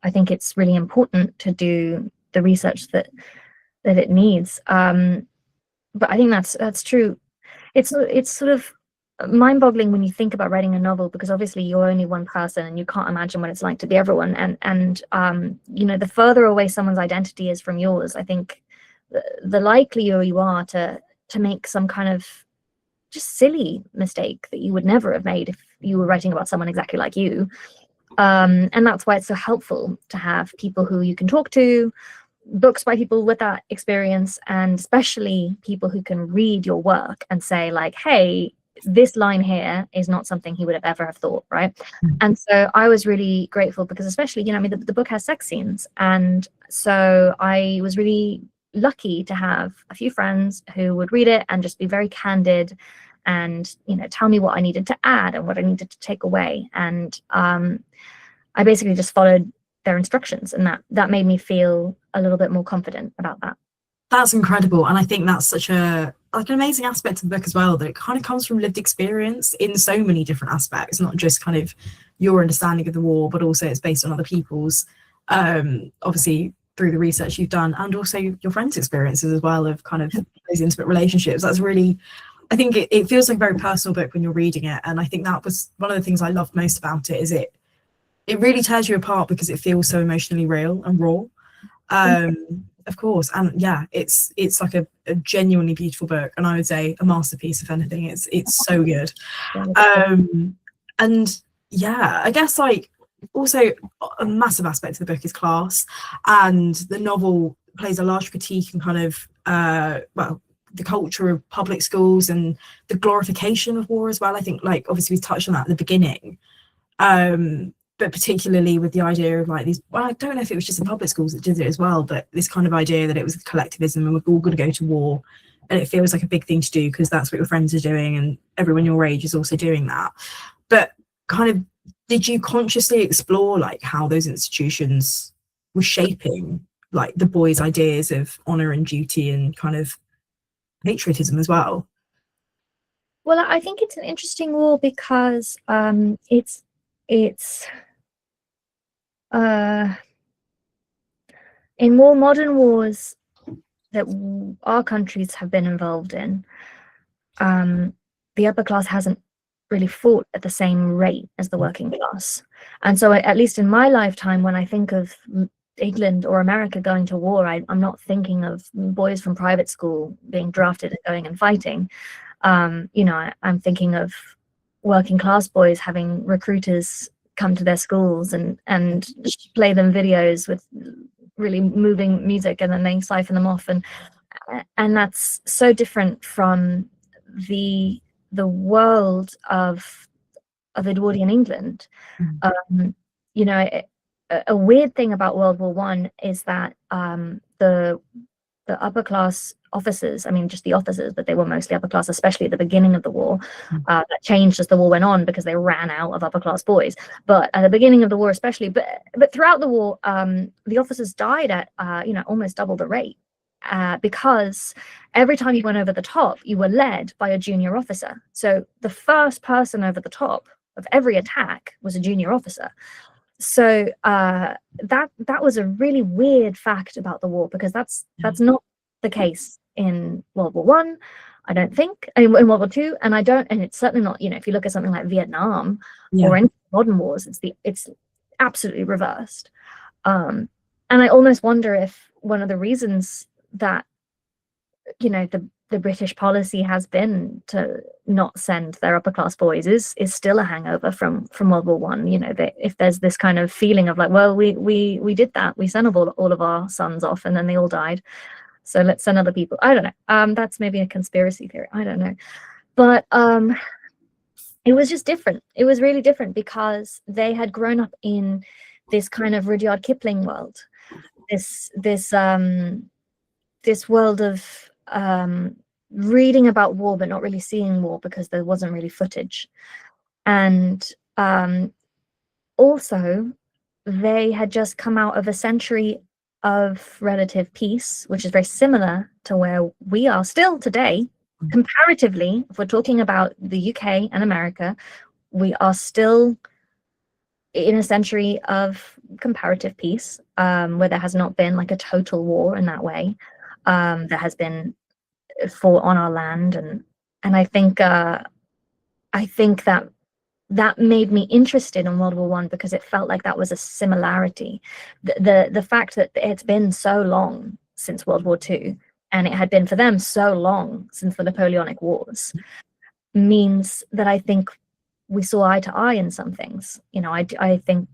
I think it's really important to do the research that it needs. But I think that's true. It's sort of mind-boggling when you think about writing a novel, because obviously you're only one person and you can't imagine what it's like to be everyone. And the further away someone's identity is from yours, I think the likelier you are to make some kind of just silly mistake that you would never have made if you were writing about someone exactly like you. And that's why it's so helpful to have people who you can talk to, books by people with that experience, and especially people who can read your work and say like, hey, this line here is not something he would have ever have thought, right? And so I was really grateful because, especially, the book has sex scenes, and so I was really lucky to have a few friends who would read it and just be very candid and tell me what I needed to add and what I needed to take away. And I basically just followed their instructions, and that made me feel a little bit more confident about that. That's incredible, and I think that's such a like an amazing aspect of the book as well, that it kind of comes from lived experience in so many different aspects, not just kind of your understanding of the war, but also it's based on other people's, obviously through the research you've done, and also your friends' experiences as well of kind of those intimate relationships. That's really, I think it feels like a very personal book when you're reading it, and I think that was one of the things I loved most about it, is it really tears you apart because it feels so emotionally real and raw. Of course, and yeah, it's like a genuinely beautiful book, and I would say a masterpiece if anything. It's so good. And yeah, I guess like also a massive aspect of the book is class, and the novel plays a large critique and kind of well, the culture of public schools and the glorification of war as well. I think, like, obviously we touched on that at the beginning, but particularly with the idea of like these, well, I don't know if it was just the public schools that did it as well, but this kind of idea that it was collectivism and we're all going to go to war, and it feels like a big thing to do because that's what your friends are doing and everyone your age is also doing that. But kind of, did you consciously explore like how those institutions were shaping like the boys' ideas of honor and duty and kind of patriotism as well? Well, I think it's an interesting war because it's in more modern wars that our countries have been involved in, the upper class hasn't really fought at the same rate as the working class. And so at least in my lifetime, when I think of England or America going to war, I'm not thinking of boys from private school being drafted and going and fighting. You know, I'm thinking of working class boys having recruiters come to their schools and play them videos with really moving music, and then they siphon them off, and that's so different from the world of Edwardian England. You know, a weird thing about World War I is that the upper class officers, I mean just the officers, but they were mostly upper class, especially at the beginning of the war. That changed as the war went on because they ran out of upper class boys, but at the beginning of the war especially, but throughout the war, the officers died at you know, almost double the rate, because every time you went over the top you were led by a junior officer. So the first person over the top of every attack was a junior officer. So that was a really weird fact about the war, because that's not the case in World War I don't think, in World War II, and it's certainly not, you know, if you look at something like Vietnam or any modern wars, it's absolutely reversed. And I almost wonder if one of the reasons that, you know, the British policy has been to not send their upper class boys is still a hangover from World War I. You know, if there's this kind of feeling of like, well, we did that, we sent all of our sons off and then they all died, so let's send other people. I don't know. That's maybe a conspiracy theory. I don't know, but it was just different. It was really different because they had grown up in this kind of Rudyard Kipling world, this world of reading about war but not really seeing war because there wasn't really footage. And also they had just come out of a century of relative peace, which is very similar to where we are still today. Comparatively, if we're talking about the UK and America, we are still in a century of comparative peace, where there has not been like a total war in that way. There has been fought on our land, and I think that made me interested in World War I because it felt like that was a similarity. The fact that it's been so long since World War II, and it had been for them so long since the Napoleonic Wars, means that I think we saw eye to eye in some things. You know, I think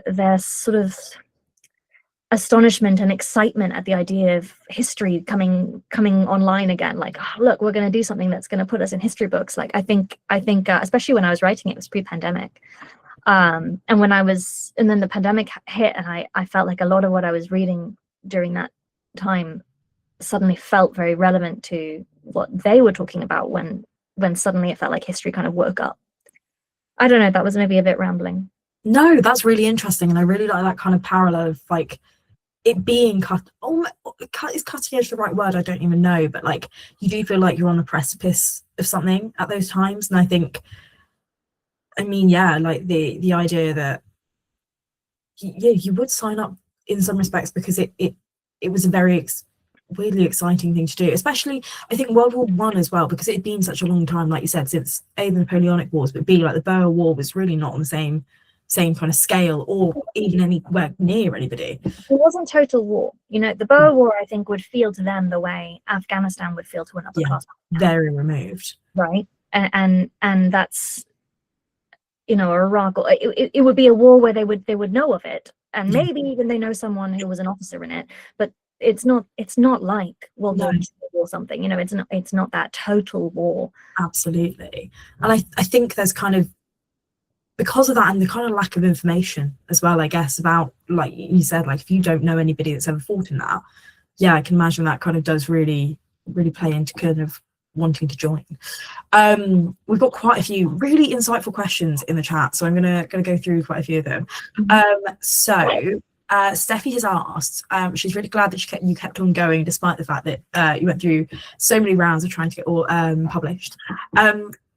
there's sort of astonishment and excitement at the idea of history coming online again. Like, oh, look, we're going to do something that's going to put us in history books. Like, I think especially when I was writing it was pre-pandemic, and then the pandemic hit, and I felt like a lot of what I was reading during that time suddenly felt very relevant to what they were talking about when suddenly it felt like history kind of woke up. I don't know, that was maybe a bit rambling. No, that's really interesting, and I really like that kind of parallel of like it being is cutting edge the right word? I don't even know, but like you do feel like you're on the precipice of something at those times. And I think, I mean, yeah, like the idea that you would sign up in some respects because it was a very weirdly exciting thing to do, especially I think World War One as well, because it had been such a long time, like you said, since A, the Napoleonic Wars, but B, like the Boer War was really not on the same kind of scale or even anywhere near anybody. It wasn't total war. You know, the Boer War, I think, would feel to them the way Afghanistan would feel to an upper class. Very removed. Right. And that's, you know, Iraq. It would be a war where they would know of it, and maybe even they know someone who was an officer in it, but it's not like World War II or something. You know, it's not that total war. Absolutely. And I think there's kind of, because of that and the kind of lack of information as well, I guess, about, like you said, like if you don't know anybody that's ever fought in that, I can imagine that kind of does really play into kind of wanting to join. We've got quite a few really insightful questions in the chat, so I'm gonna go through quite a few of them. So Steffi has asked, she's really glad that you kept on going despite the fact that you went through so many rounds of trying to get all published.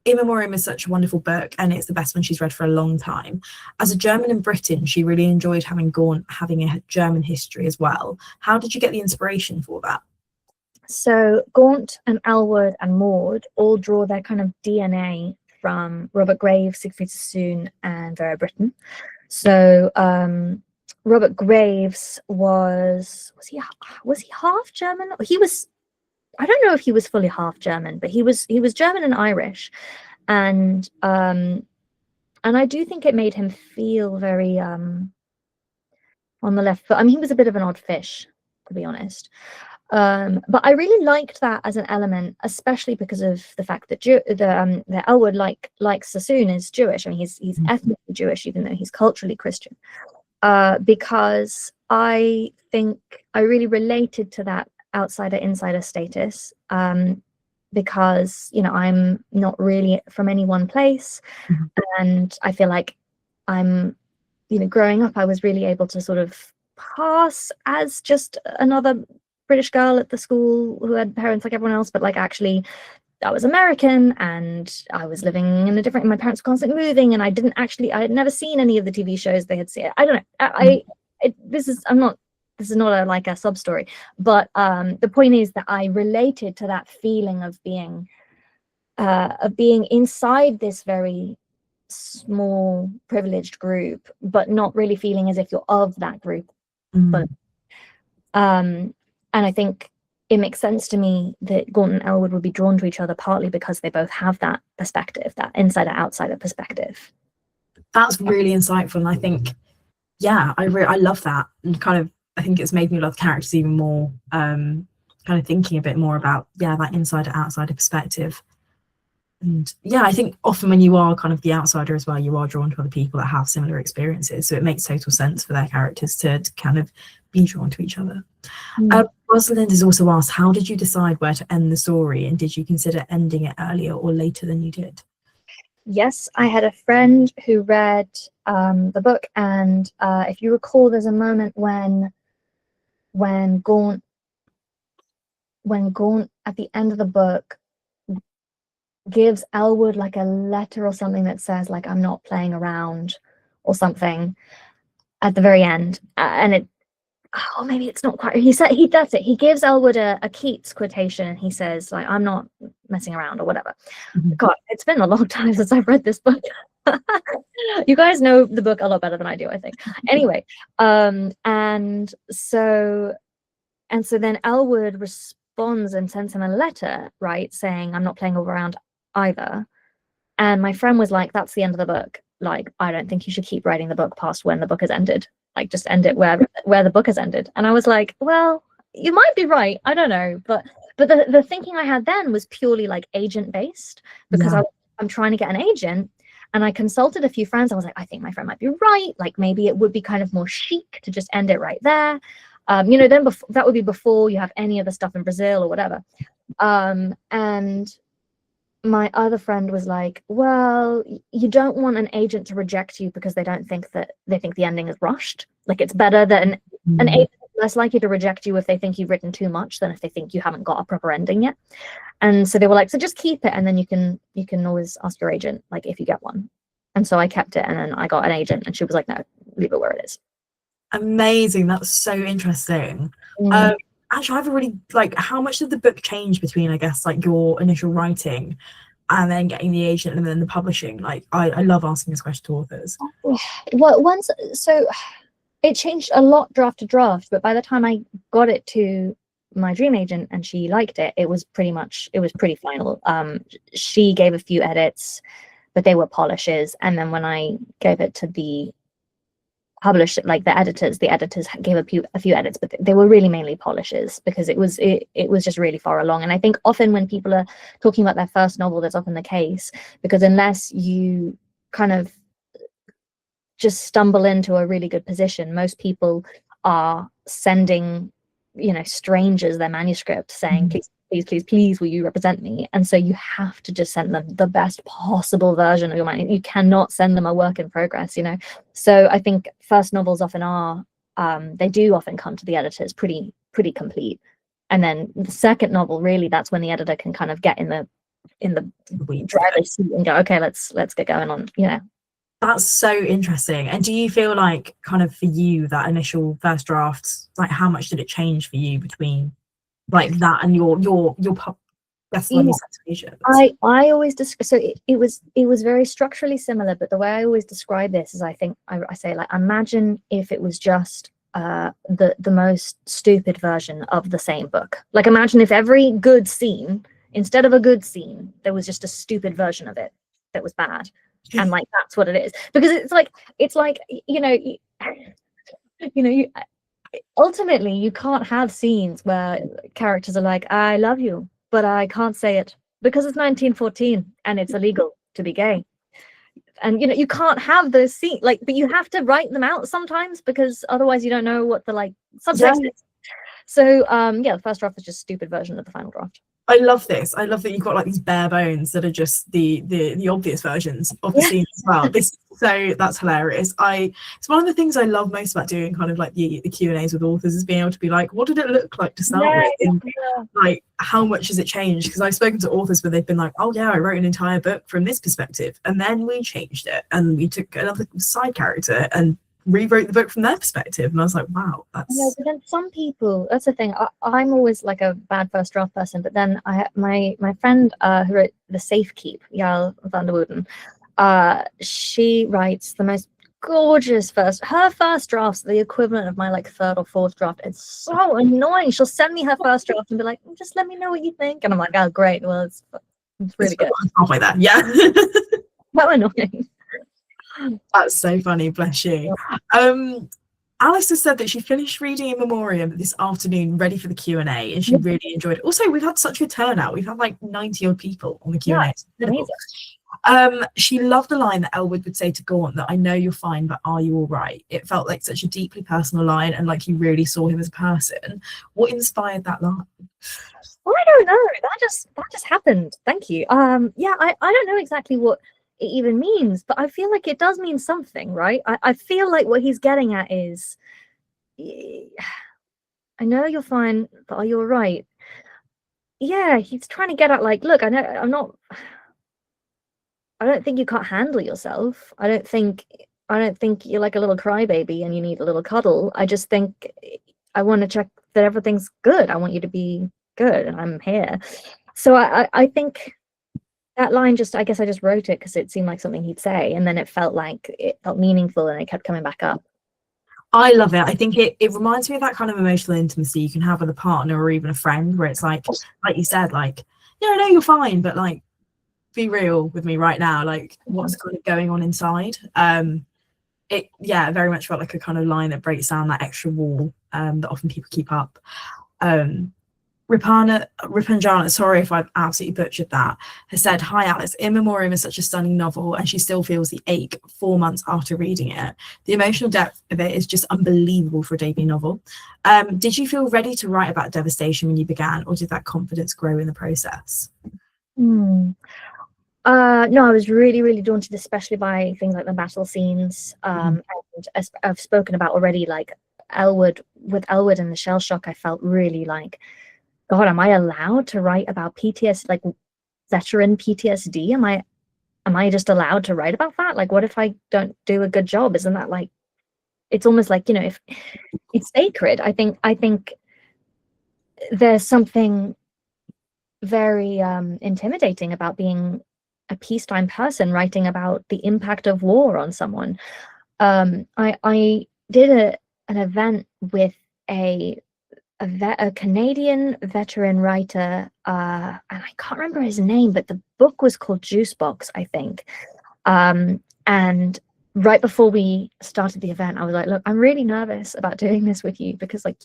In Memoriam is such a wonderful book, and it's the best one she's read for a long time. As a German in Britain, she really enjoyed having a German history as well. How did you get the inspiration for that? So Gaunt and Ellwood and Maud all draw their kind of DNA from Robert Graves, Siegfried Sassoon, and Vera Brittain. So Robert Graves was he half German? I don't know if he was fully half German, but he was German and Irish, and I do think it made him feel very on the left foot. I mean, he was a bit of an odd fish, to be honest. But I really liked that as an element, especially because of the fact that the Ellwood, like Sassoon, is Jewish. I mean, he's ethnically Jewish, even though he's culturally Christian. Because I think I really related to that outsider-insider status, because, you know, I'm not really from any one place, and I feel like I'm, you know, growing up, I was really able to sort of pass as just another British girl at the school who had parents like everyone else, but like actually I was American and I was living in a different, my parents were constantly moving, and I had never seen any of the TV shows they had seen. I don't know. This is not like a sub story, but the point is that I related to that feeling of being inside this very small privileged group, but not really feeling as if you're of that group. But and I think it makes sense to me that Gaunt and Ellwood would be drawn to each other, partly because they both have that perspective, that insider-outsider perspective. That's really insightful, and I think, yeah, I love that, and kind of I think it's made me love characters even more. Kind of thinking a bit more about that insider-outsider perspective. And yeah, I think often when you are kind of the outsider as well, you are drawn to other people that have similar experiences. So it makes total sense for their characters to kind of be drawn to each other. Rosalind has also asked, how did you decide where to end the story, and did you consider ending it earlier or later than you did? Yes, I had a friend who read the book, and if you recall, there's a moment when Gaunt at the end of the book gives Ellwood like a letter or something that says like, I'm not playing around or something at the very end, and it, oh, maybe it's not quite, he does it, he gives Ellwood a Keats quotation, and he says like, I'm not messing around or whatever. God, it's been a long time since I've read this book. You guys know the book a lot better than I do, I think. Anyway, and so then Ellwood responds and sends him a letter, right, saying, I'm not playing around either. And my friend was like, that's the end of the book. Like, I don't think you should keep writing the book past when the book has ended. Like, just end it where the book has ended. And I was like, well, you might be right. I don't know. But the thinking I had then was purely like agent based, because I'm trying to get an agent. And I consulted a few friends. I was like, I think my friend might be right. Like, maybe it would be kind of more chic to just end it right there. You know, then that would be before you have any of the stuff in Brazil or whatever. And my other friend was like, well, you don't want an agent to reject you because they think the ending is rushed. Like, it's better that an agent less likely to reject you if they think you've written too much than if they think you haven't got a proper ending yet. And so they were like, so just keep it, and then you can always ask your agent, like, if you get one. And so I kept it, and then I got an agent, and she was like, no, leave it where it is. Amazing. That's so interesting. Actually, I have a really, like, how much did the book change between, I guess, like your initial writing and then getting the agent and then the publishing? Like, I love asking this question to authors. Well, so it changed a lot draft to draft, but by the time I got it to my dream agent and she liked it, it was pretty final. She gave a few edits, but they were polishes. And then when I gave it to the published, like the editors gave a few edits, but they were really mainly polishes, because it was just really far along. And I think often when people are talking about their first novel, that's often the case, because unless you kind of just stumble into a really good position, most people are sending, strangers their manuscript saying, please, will you represent me? And so you have to just send them the best possible version of your manuscript. You cannot send them a work in progress, So I think first novels often are, they do often come to the editors pretty complete. And then the second novel, really, that's when the editor can kind of get in the driver's seat and go, okay, let's get going on, That's so interesting. And do you feel like, kind of for you, that initial first draft, like, how much did it change for you between like that and your best level expectations? I always so it was very structurally similar, but the way I always describe this is, I think I say, like, imagine if it was just the most stupid version of the same book. Like, imagine if every good scene, instead of a good scene, there was just a stupid version of it that was bad. And like, that's what it is, because it's like ultimately you can't have scenes where characters are like, I love you, but I can't say it because it's 1914 and it's illegal to be gay. And you can't have those scenes, like, but you have to write them out sometimes, because otherwise you don't know what the subtext is. So the first draft is just a stupid version of the final draft. I love this. I love that you've got like these bare bones that are just the obvious versions of the scenes as well. So that's hilarious. It's one of the things I love most about doing kind of like the Q&As with authors, is being able to be like, what did it look like to start with? And like, how much has it changed? Because I've spoken to authors where they've been like, oh yeah, I wrote an entire book from this perspective, and then we changed it and we took another side character and rewrote the book from their perspective. And I was like, wow, that's... Yeah, but then some people, that's the thing, I'm always like a bad first draft person, but then my friend who wrote The Safe Keep, Yael van der Wooden, she writes the most gorgeous her first drafts are the equivalent of my like third or fourth draft. It's so annoying. She'll send me her first draft and be like, just let me know what you think, and I'm like, oh great, well it's really good. Halfway there, yeah. How annoying. That's so funny, bless you. Alice has said that she finished reading In Memoriam this afternoon, ready for the Q&A, and she really enjoyed it. Also, we've had such a turnout. We've had like 90 odd people on the Q&A. She loved the line that Ellwood would say to Gaunt, that I know you're fine, but are you all right? It felt like such a deeply personal line, and like you really saw him as a person. What inspired that line? Well, I don't know. That just happened. Thank you. I don't know exactly what it even means, but I feel like it does mean something, right? I feel like what he's getting at is, I know you're fine, but are you all right? Yeah, he's trying to get at, like, look, I don't think you can't handle yourself. I don't think you're like a little crybaby and you need a little cuddle. I just think I want to check that everything's good. I want you to be good, and I'm here. So I think that line, I guess I just wrote it because it seemed like something he'd say, and then it felt meaningful, and it kept coming back up. I love it. I think it reminds me of that kind of emotional intimacy you can have with a partner or even a friend, where it's like you said, like, yeah, I know you're fine, but like, be real with me right now. Like, what's kind of going on inside? It very much felt like a kind of line that breaks down that extra wall that often people keep up. Ripanjana, sorry if I've absolutely butchered that, has said, hi Alice, In Memoriam is such a stunning novel, and she still feels the ache 4 months after reading it. The emotional depth of it is just unbelievable for a debut novel. Did you feel ready to write about devastation when you began, or did that confidence grow in the process? No, I was really, really daunted, especially by things like the battle scenes. And as I've spoken about already, like, Ellwood and the shell shock, I felt really like, God, am I allowed to write about PTSD, like veteran PTSD? Am I just allowed to write about that? Like, what if I don't do a good job? Isn't that like, it's almost like, if it's sacred. I think there's something very intimidating about being a peacetime person writing about the impact of war on someone. I did an event with a Canadian veteran writer, and I can't remember his name, but the book was called Juicebox, I think. And right before we started the event, I was like, look, I'm really nervous about doing this with you, because like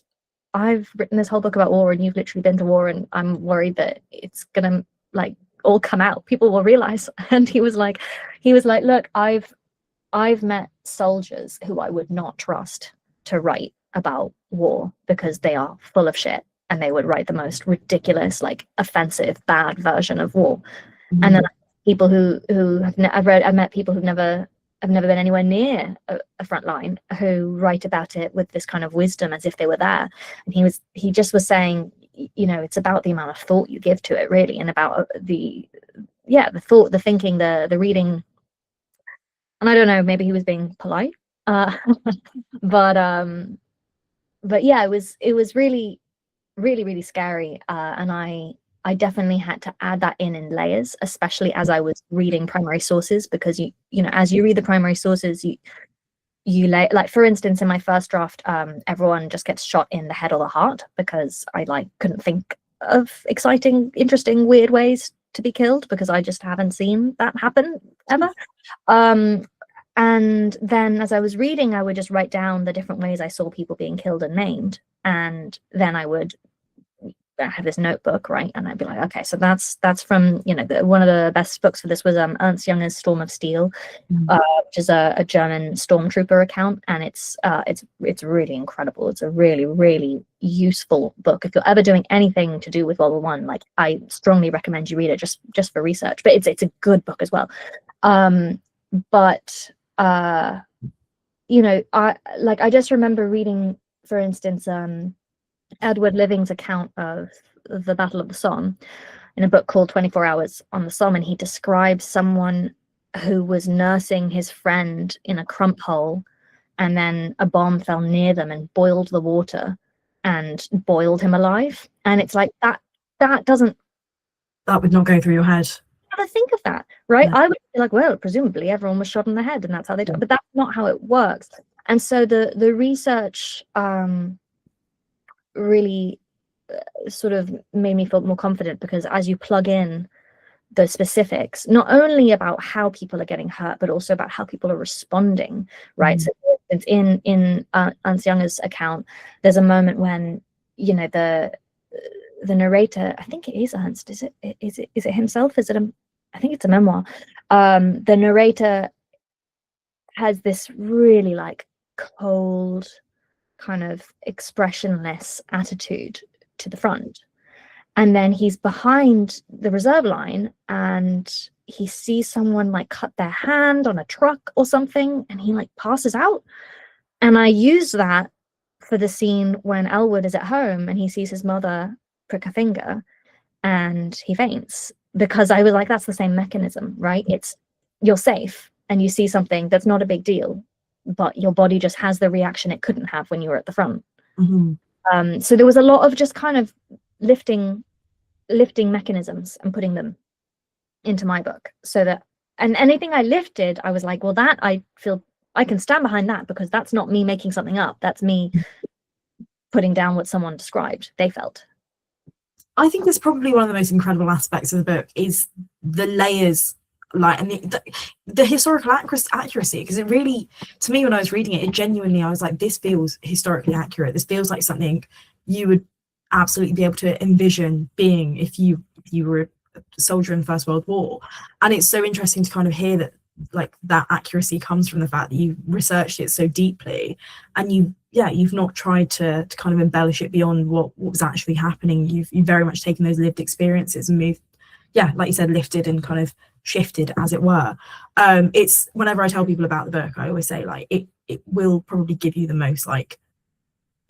I've written this whole book about war and you've literally been to war, and I'm worried that it's gonna like all come out. People will realize. And he was like, look, I've met soldiers who I would not trust to write about war, because they are full of shit and they would write the most ridiculous, like offensive, bad version of war. Mm-hmm. And then people I've met people who've never been anywhere near a front line, who write about it with this kind of wisdom as if they were there. And he just was saying, it's about the amount of thought you give to it, really, and about the thought, the thinking, the reading. And I don't know, maybe he was being polite, but yeah, it was really, really, really scary, and I definitely had to add that in layers, especially as I was reading primary sources, because as you read the primary sources, you lay, like, for instance, in my first draft, everyone just gets shot in the head or the heart, because I couldn't think of exciting, interesting, weird ways to be killed, because I just haven't seen that happen ever. And then as I was reading, I would just write down the different ways I saw people being killed and named, and then I would have this notebook, right? And I'd be like, okay, so that's from one of the best books for this was Ernst Younger's Storm of Steel, which is a German stormtrooper account, and it's really incredible. It's a really, really useful book if you're ever doing anything to do with World War One. Like, I strongly recommend you read it just for research, but it's a good book as well. But I just remember reading, for instance, Edward Living's account of the Battle of the Somme in a book called 24 Hours on the Somme, and he describes someone who was nursing his friend in a crump hole, and then a bomb fell near them and boiled the water and boiled him alive. And it's like that would not go through your head. Never think of that, right? Yeah. I would be like, well, presumably everyone was shot in the head and that's how they do it, but that's not how it works. And so the research really sort of made me feel more confident, because as you plug in the specifics, not only about how people are getting hurt, but also about how people are responding, right? So for instance, in Ernst Younger's account, there's a moment when the narrator, I think it is Ernst, is it himself? I think it's a memoir. The narrator has this really cold, kind of expressionless attitude to the front, and then he's behind the reserve line and he sees someone cut their hand on a truck or something, and he passes out. And I use that for the scene when Ellwood is at home and he sees his mother prick a finger and he faints, because I was like, that's the same mechanism, right? It's, you're safe and you see something that's not a big deal, but your body just has the reaction it couldn't have when you were at the front. So there was a lot of just kind of lifting mechanisms and putting them into my book, so that, and anything I lifted, I was like, well, that I feel I can stand behind that, because that's not me making something up. That's me putting down what someone described they felt. I think that's probably one of the most incredible aspects of the book, is the layers, and the historical accuracy, because it really, to me, when I was reading it, genuinely, I was like, this feels historically accurate. This feels like something you would absolutely be able to envision being if you were a soldier in the First World War. And it's so interesting to kind of hear that that accuracy comes from the fact that you researched it so deeply, and you've not tried to kind of embellish it beyond what was actually happening. You've very much taken those lived experiences and moved, like you said, lifted and kind of shifted, as it were. It's, whenever I tell people about the book, I always say it will probably give you the most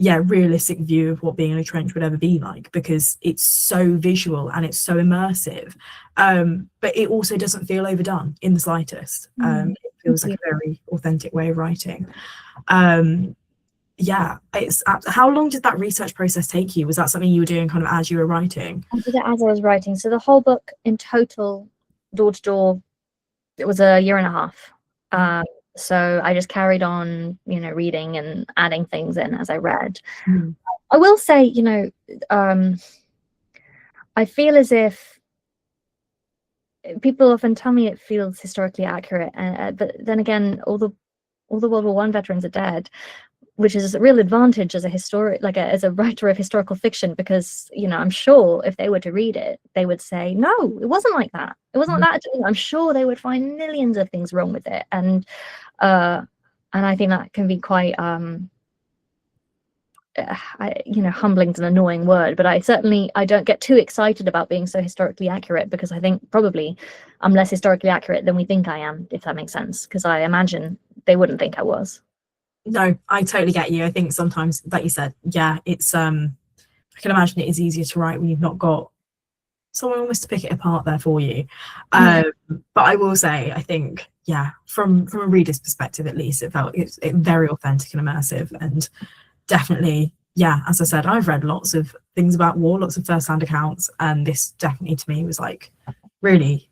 yeah, realistic view of what being in a trench would ever be like, because it's so visual and it's so immersive, but it also doesn't feel overdone in the slightest. It feels like a very authentic way of writing. Yeah, it's how long did that research process take you? Was that something you were doing kind of as you were writing? I did it as I was writing. So the whole book in total, door to door, it was a year and a half. So I just carried on, reading and adding things in as I read. I will say, I feel as if people often tell me it feels historically accurate, but then again, all the World War I veterans are dead, which is a real advantage as as a writer of historical fiction, because I'm sure if they were to read it, they would say, no, it wasn't like that. It wasn't like that. I'm sure they would find millions of things wrong with it, and I think that can be quite humbling is an annoying word, but I don't get too excited about being so historically accurate, because I think probably I'm less historically accurate than we think I am, if that makes sense, because I imagine they wouldn't think I was. No, I totally get you. I think sometimes, like you said, yeah, it's I can imagine it is easier to write when you've not got someone almost to pick it apart there for you. But I will say, I think, yeah, from a reader's perspective at least, it felt it's very authentic and immersive, and definitely, yeah, as I said, I've read lots of things about war, lots of first-hand accounts, and this definitely to me was like really,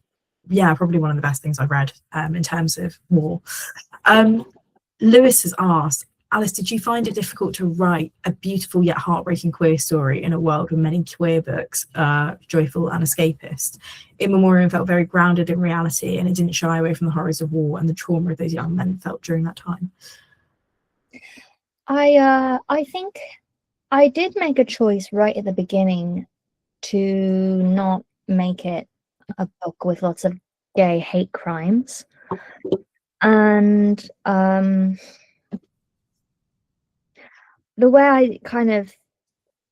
yeah, probably one of the best things I've read in terms of war. Lewis has asked, Alice, did you find it difficult to write a beautiful yet heartbreaking queer story in a world with many queer books, joyful and escapist? In Memoriam felt very grounded in reality, and it didn't shy away from the horrors of war and the trauma of those young men felt during that time. I think I did make a choice right at the beginning to not make it a book with lots of gay hate crimes. And the way I kind of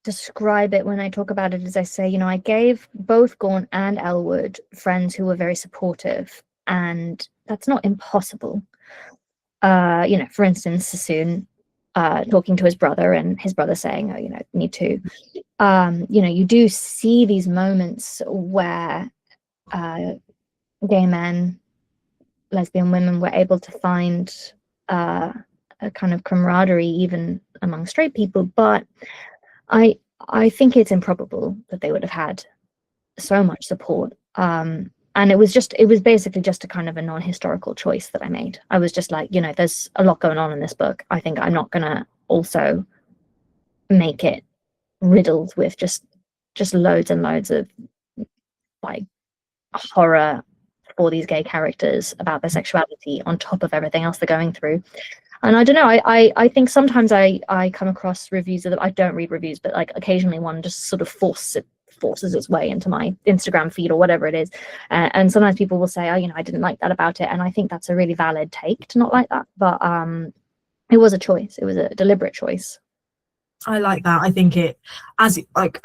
describe it when I talk about it is I say, I gave both Gaunt and Ellwood friends who were very supportive, and that's not impossible. For instance, Sassoon talking to his brother, and his brother saying, oh, me too. You do see these moments where gay men, lesbian women were able to find a kind of camaraderie even among straight people, but I think it's improbable that they would have had so much support. And it was basically just a kind of a non-historical choice that I made. I was just like, there's a lot going on in this book. I think I'm not gonna also make it riddled with just loads and loads of like horror for these gay characters about their sexuality on top of everything else they're going through. And I don't know, I think sometimes I come across reviews that I don't read reviews, but like occasionally one just sort of forces its way into my Instagram feed or whatever it is, and sometimes people will say, oh, I didn't like that about it, and I think that's a really valid take to not like that, but it was a choice. It was a deliberate choice. I like that. I think I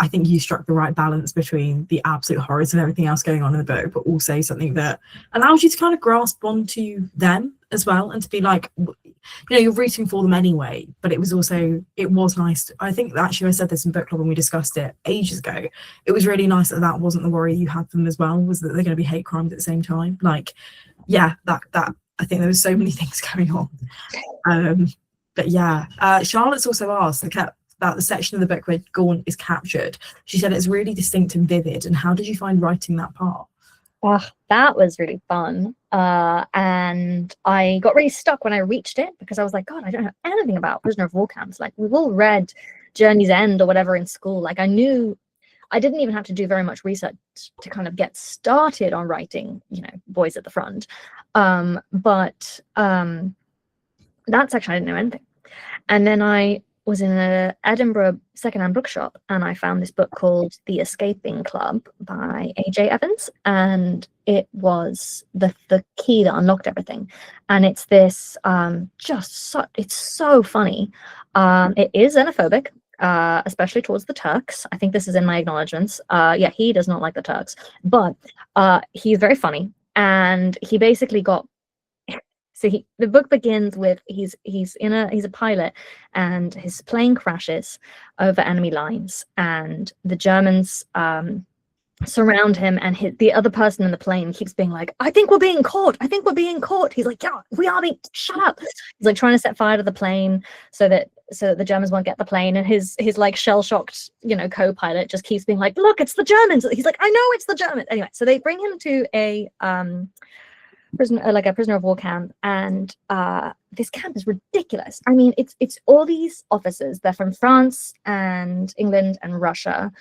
think you struck the right balance between the absolute horrors and everything else going on in the book, but also something that allows you to kind of grasp onto them as well, and to be like, you're rooting for them anyway. But it was nice. I think actually I said this in book club when we discussed it ages ago. It was really nice that wasn't the worry you had for them as well, was that they're going to be hate crimes at the same time. Like, yeah, that I think there was so many things going on. But yeah, Charlotte's also asked about the section of the book where Gaunt is captured. She said it's really distinct and vivid. And how did you find writing that part? Oh, that was really fun. And I got really stuck when I reached it, because I was like, God, I don't know anything about prisoner of war camps. Like, we've all read Journey's End or whatever in school. Like, I knew I didn't even have to do very much research to kind of get started on writing, boys at the front. But that section I didn't know anything. And then I was in a Edinburgh secondhand bookshop, and I found this book called The Escaping Club by A.J. Evans, and it was the key that unlocked everything. And it's this it's so funny. It is xenophobic, especially towards the Turks. I think this is in my acknowledgements. Yeah, he does not like the Turks, but he's very funny, and he basically got So the book begins with he's a pilot, and his plane crashes over enemy lines, and the Germans surround him, and the other person in the plane keeps being like, I think we're being caught, I think we're being caught. He's like, yeah, we are being, shut up. He's like trying to set fire to the plane so that the Germans won't get the plane, and his like shell-shocked, you know, co-pilot just keeps being like, look, it's the Germans. He's like, I know it's the Germans. Anyway, so they bring him to a prisoner of war camp, and this camp is ridiculous. I mean, it's all these officers. They're from France and England and Russia.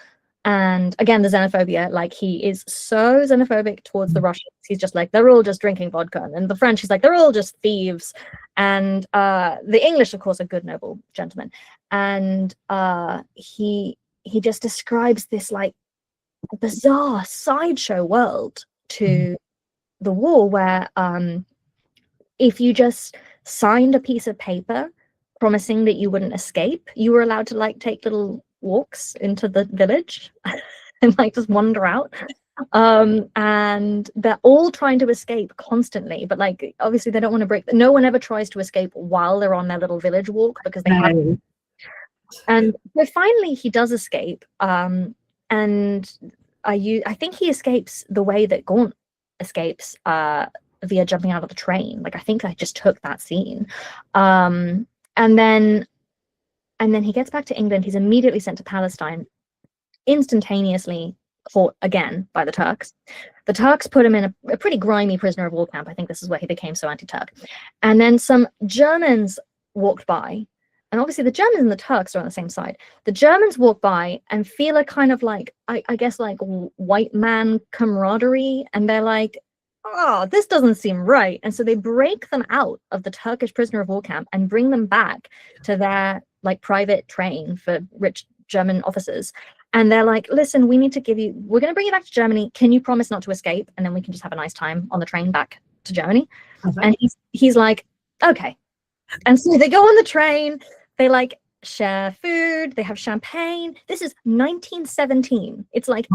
And again, the xenophobia, like, he is so xenophobic towards the Russians. He's just like, they're all just drinking vodka. And the French, he's like, they're all just thieves. And the English, of course, are good, noble gentlemen. And he just describes this like bizarre sideshow world to the war, where if you just signed a piece of paper promising that you wouldn't escape, you were allowed to like take little walks into the village and like just wander out. And they're all trying to escape constantly, but like obviously they don't want to break. No one ever tries to escape while they're on their little village walk, because they have. And so finally he does escape, and I think he escapes the way that Gaunt escapes, via jumping out of the train. Like, I think I just took that scene. And then he gets back to England. He's immediately sent to Palestine, instantaneously caught again by the Turks. The Turks put him in a pretty grimy prisoner of war camp. I think this is where he became so anti-Turk. And then some Germans walked by, and obviously the Germans and the Turks are on the same side. The Germans walk by and feel a kind of like, I guess like white man camaraderie, and they're like, oh, this doesn't seem right. And so they break them out of the Turkish prisoner of war camp and bring them back to their like private train for rich German officers. And they're like, listen, we're going to bring you back to Germany. Can you promise not to escape? And then we can just have a nice time on the train back to Germany. Okay. And he's like, okay. And so they go on the train, they like share food, they have champagne. This is 1917. It's like,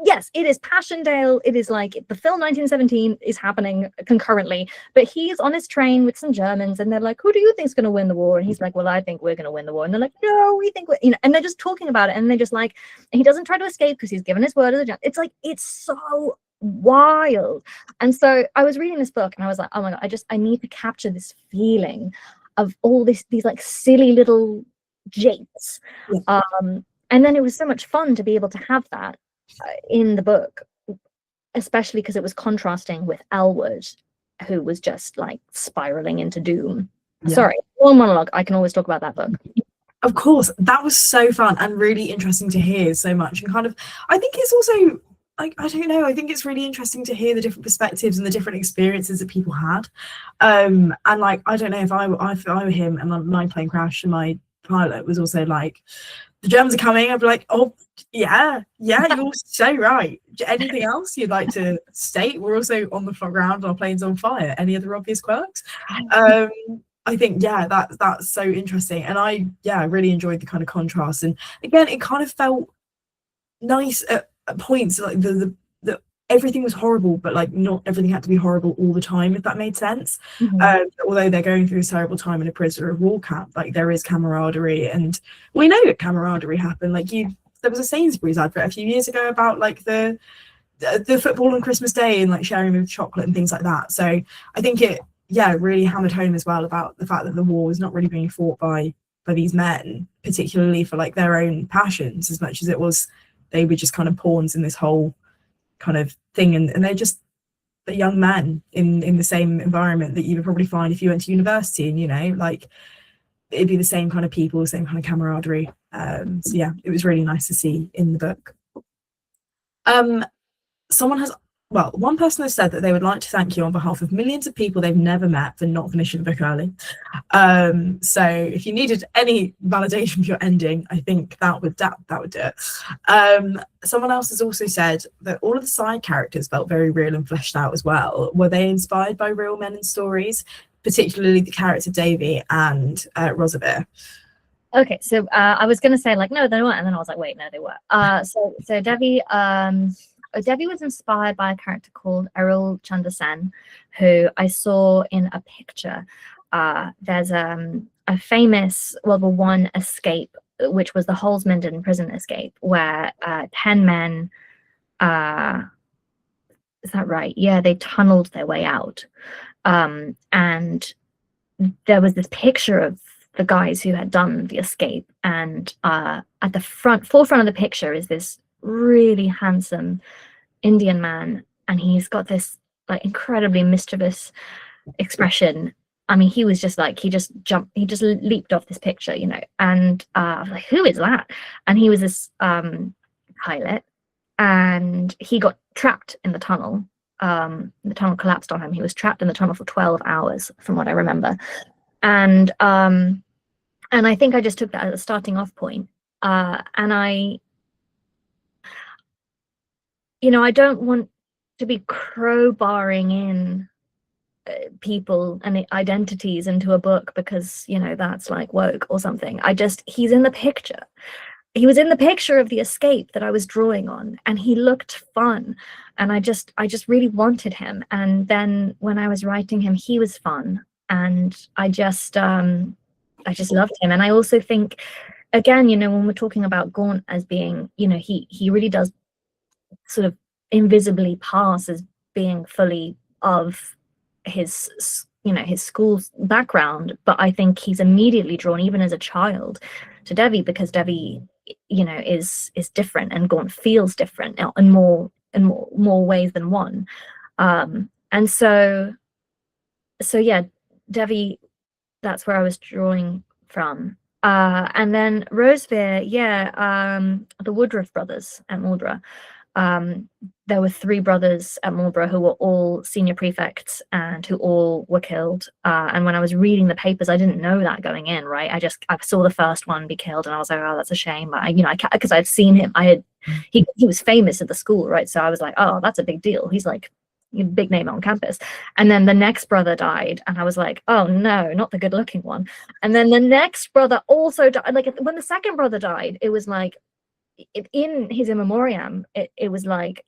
yes, it is Passchendaele. It is like the film 1917 is happening concurrently, but he's on his train with some Germans, and they're like, who do you think is going to win the war? And he's like, well, I think we're going to win the war. And they're like, no, we think we're, you know, and they're just talking about it. And they're just like, and he doesn't try to escape because he's given his word as a German. It's like, it's so wild. And so I was reading this book and I was like, oh my God, I need to capture this feeling of all these like silly little japes. Yeah. And then it was so much fun to be able to have that in the book, especially because it was contrasting with Ellwood, who was just like spiraling into doom. Yeah. Sorry, one monologue. I can always talk about that book. Of course, that was so fun and really interesting to hear so much. And kind of, I think it's also like, I don't know, I think it's really interesting to hear the different perspectives and the different experiences that people had. And like, I don't know, if I were him and my plane crashed and my pilot was also like, the Germans are coming, I'd be like, oh yeah, you're so right. Anything else you'd like to state? We're also on the ground, our plane's on fire. Any other obvious quirks? I think, yeah, that's so interesting. And I really enjoyed the kind of contrast. And again, it kind of felt nice at points, like the everything was horrible, but like not everything had to be horrible all the time, if that made sense. Mm-hmm. Although they're going through a terrible time in a prisoner of war camp, like there is camaraderie, and we know that camaraderie happened. Like there was a Sainsbury's advert a few years ago about like the football on Christmas Day and like sharing with chocolate and things like that. So I think it really hammered home as well about the fact that the war was not really being fought by these men, particularly for like their own passions, as much as it was they were just kind of pawns in this whole kind of thing, and they're just the young men in the same environment that you would probably find if you went to university, and you know, like it'd be the same kind of people, the same kind of camaraderie. So yeah, it was really nice to see in the book. One person has said that they would like to thank you on behalf of millions of people they've never met for not finishing the book early. So if you needed any validation for your ending, I think that would do it. Someone else has also said that all of the side characters felt very real and fleshed out as well. Were they inspired by real men and stories, particularly the character Davy and Rosavir? Okay, so I was going to say like, no, they weren't, and then I was like, wait, no, they were. So Debbie, Devi was inspired by a character called Errol Chandrasen, who I saw in a picture. There's a famous World War One escape, which was the Holzminden prison escape, where 10 men, is that right? Yeah, they tunneled their way out. And there was this picture of the guys who had done the escape, and at the forefront of the picture is this really handsome Indian man, and he's got this like incredibly mischievous expression. I mean, he was just like, he just leaped off this picture, you know. And I was like, who is that? And he was this pilot, and he got trapped in the tunnel. The tunnel collapsed on him. He was trapped in the tunnel for 12 hours, from what I remember. And I think I just took that as a starting off point. And I don't want to be crowbarring in people and identities into a book because, you know, that's like woke or something. He's in the picture. He was in the picture of the escape that I was drawing on, and he looked fun. And I just really wanted him. And then when I was writing him, he was fun. And I just loved him. And I also think, again, you know, when we're talking about Gaunt as being, you know, he really does sort of invisibly pass as being fully of his, you know, his school's background, but I think he's immediately drawn, even as a child, to Devi, because Devi, you know, is different, and Gaunt feels different in more ways than one. And so yeah, Devi, that's where I was drawing from. And then Rosevere, yeah, the Woodruff brothers at Marlborough. There were 3 brothers at Marlborough who were all senior prefects and who all were killed. And when I was reading the papers, I didn't know that going in, right? I saw the first one be killed, and I was like, oh, that's a shame. But because I'd seen him, he was famous at the school, right? So I was like, oh, that's a big deal. He's like a big name on campus. And then the next brother died, and I was like, oh no, not the good-looking one. And then the next brother also died. Like when the second brother died, it was like, in his In Memoriam, it was like,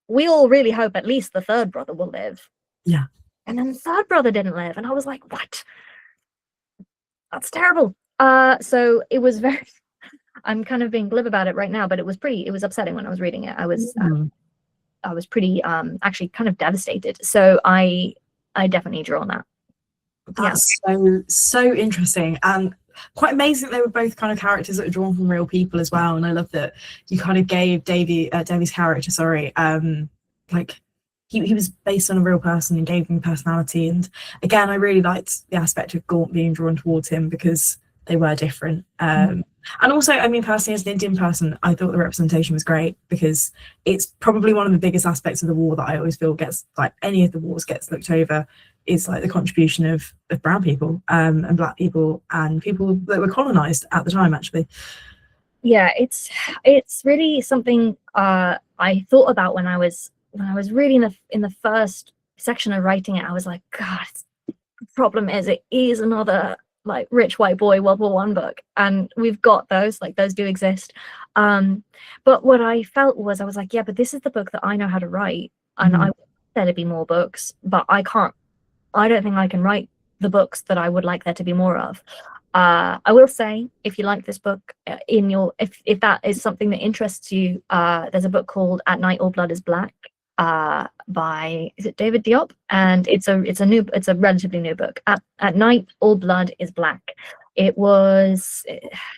we all really hope at least the third brother will live. Yeah. And then the third brother didn't live, and I was like, what? That's terrible. So it was very, I'm kind of being glib about it right now, but it was upsetting when I was reading it. I was pretty actually kind of devastated. So I definitely draw on that. That's so interesting, and quite amazing they were both kind of characters that are drawn from real people as well. And I love that you kind of gave Devi's character, like he was based on a real person and gave him personality. And again, I really liked the aspect of Gaunt being drawn towards him because they were different. And also, I mean, personally, as an Indian person, I thought the representation was great, because it's probably one of the biggest aspects of the war that I always feel gets, like any of the wars, gets looked over, is like the contribution of brown people and black people and people that were colonized at the time, actually. Yeah, it's really something I thought about when I was really in the first section of writing it. I was like, God, the problem is it is another like rich white boy World War One book, and we've got those, like those do exist. But what I felt was, I was like, yeah, but this is the book that I know how to write, and I want there to be more books, but I don't think I can write the books that I would like there to be more of. I will say, if you like this book, if that is something that interests you, there's a book called At Night All Blood is Black, by, is it David Diop? And it's a relatively new book. At Night All Blood is Black. It was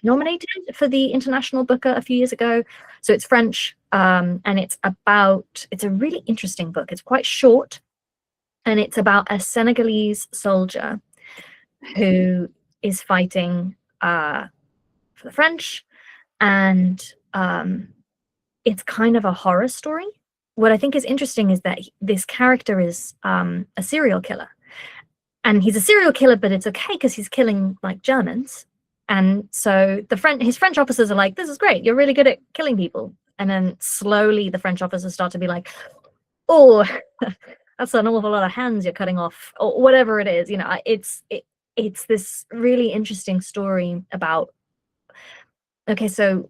nominated for the International Booker a few years ago. So it's French, and it's a really interesting book. It's quite short, and it's about a Senegalese soldier who is fighting for the French, and it's kind of a horror story. What I think is interesting is that this character is a serial killer, and he's a serial killer, but it's okay because he's killing like Germans. And so his French officers are like, this is great, you're really good at killing people. And then slowly the French officers start to be like, oh, that's an awful lot of hands you're cutting off, or whatever it is. You know, it's this really interesting story about, okay, so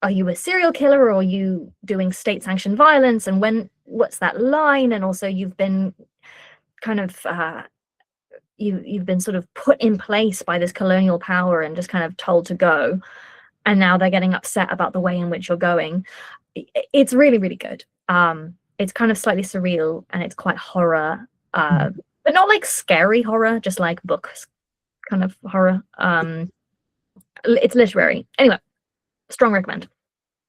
are you a serial killer, or are you doing state-sanctioned violence, and what's that line? And also you've been kind of you've been sort of put in place by this colonial power and just kind of told to go, and now they're getting upset about the way in which you're going. It's really, really good. It's kind of slightly surreal, and it's quite horror, but not like scary horror, just like books kind of horror. It's literary. Anyway, strong recommend.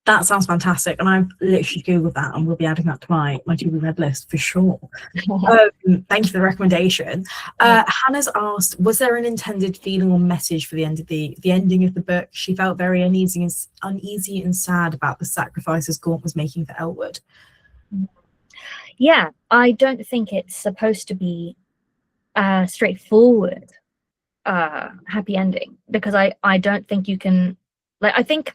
That sounds fantastic, and I've literally googled that, and we'll be adding that to my to be read list for sure. Thank you for the recommendation. Hannah's asked, was there an intended feeling or message for the ending of the book? She felt very uneasy and sad about the sacrifices Gaunt was making for Ellwood. Yeah, I don't think it's supposed to be a straightforward happy ending, because I don't think you can, like, I think,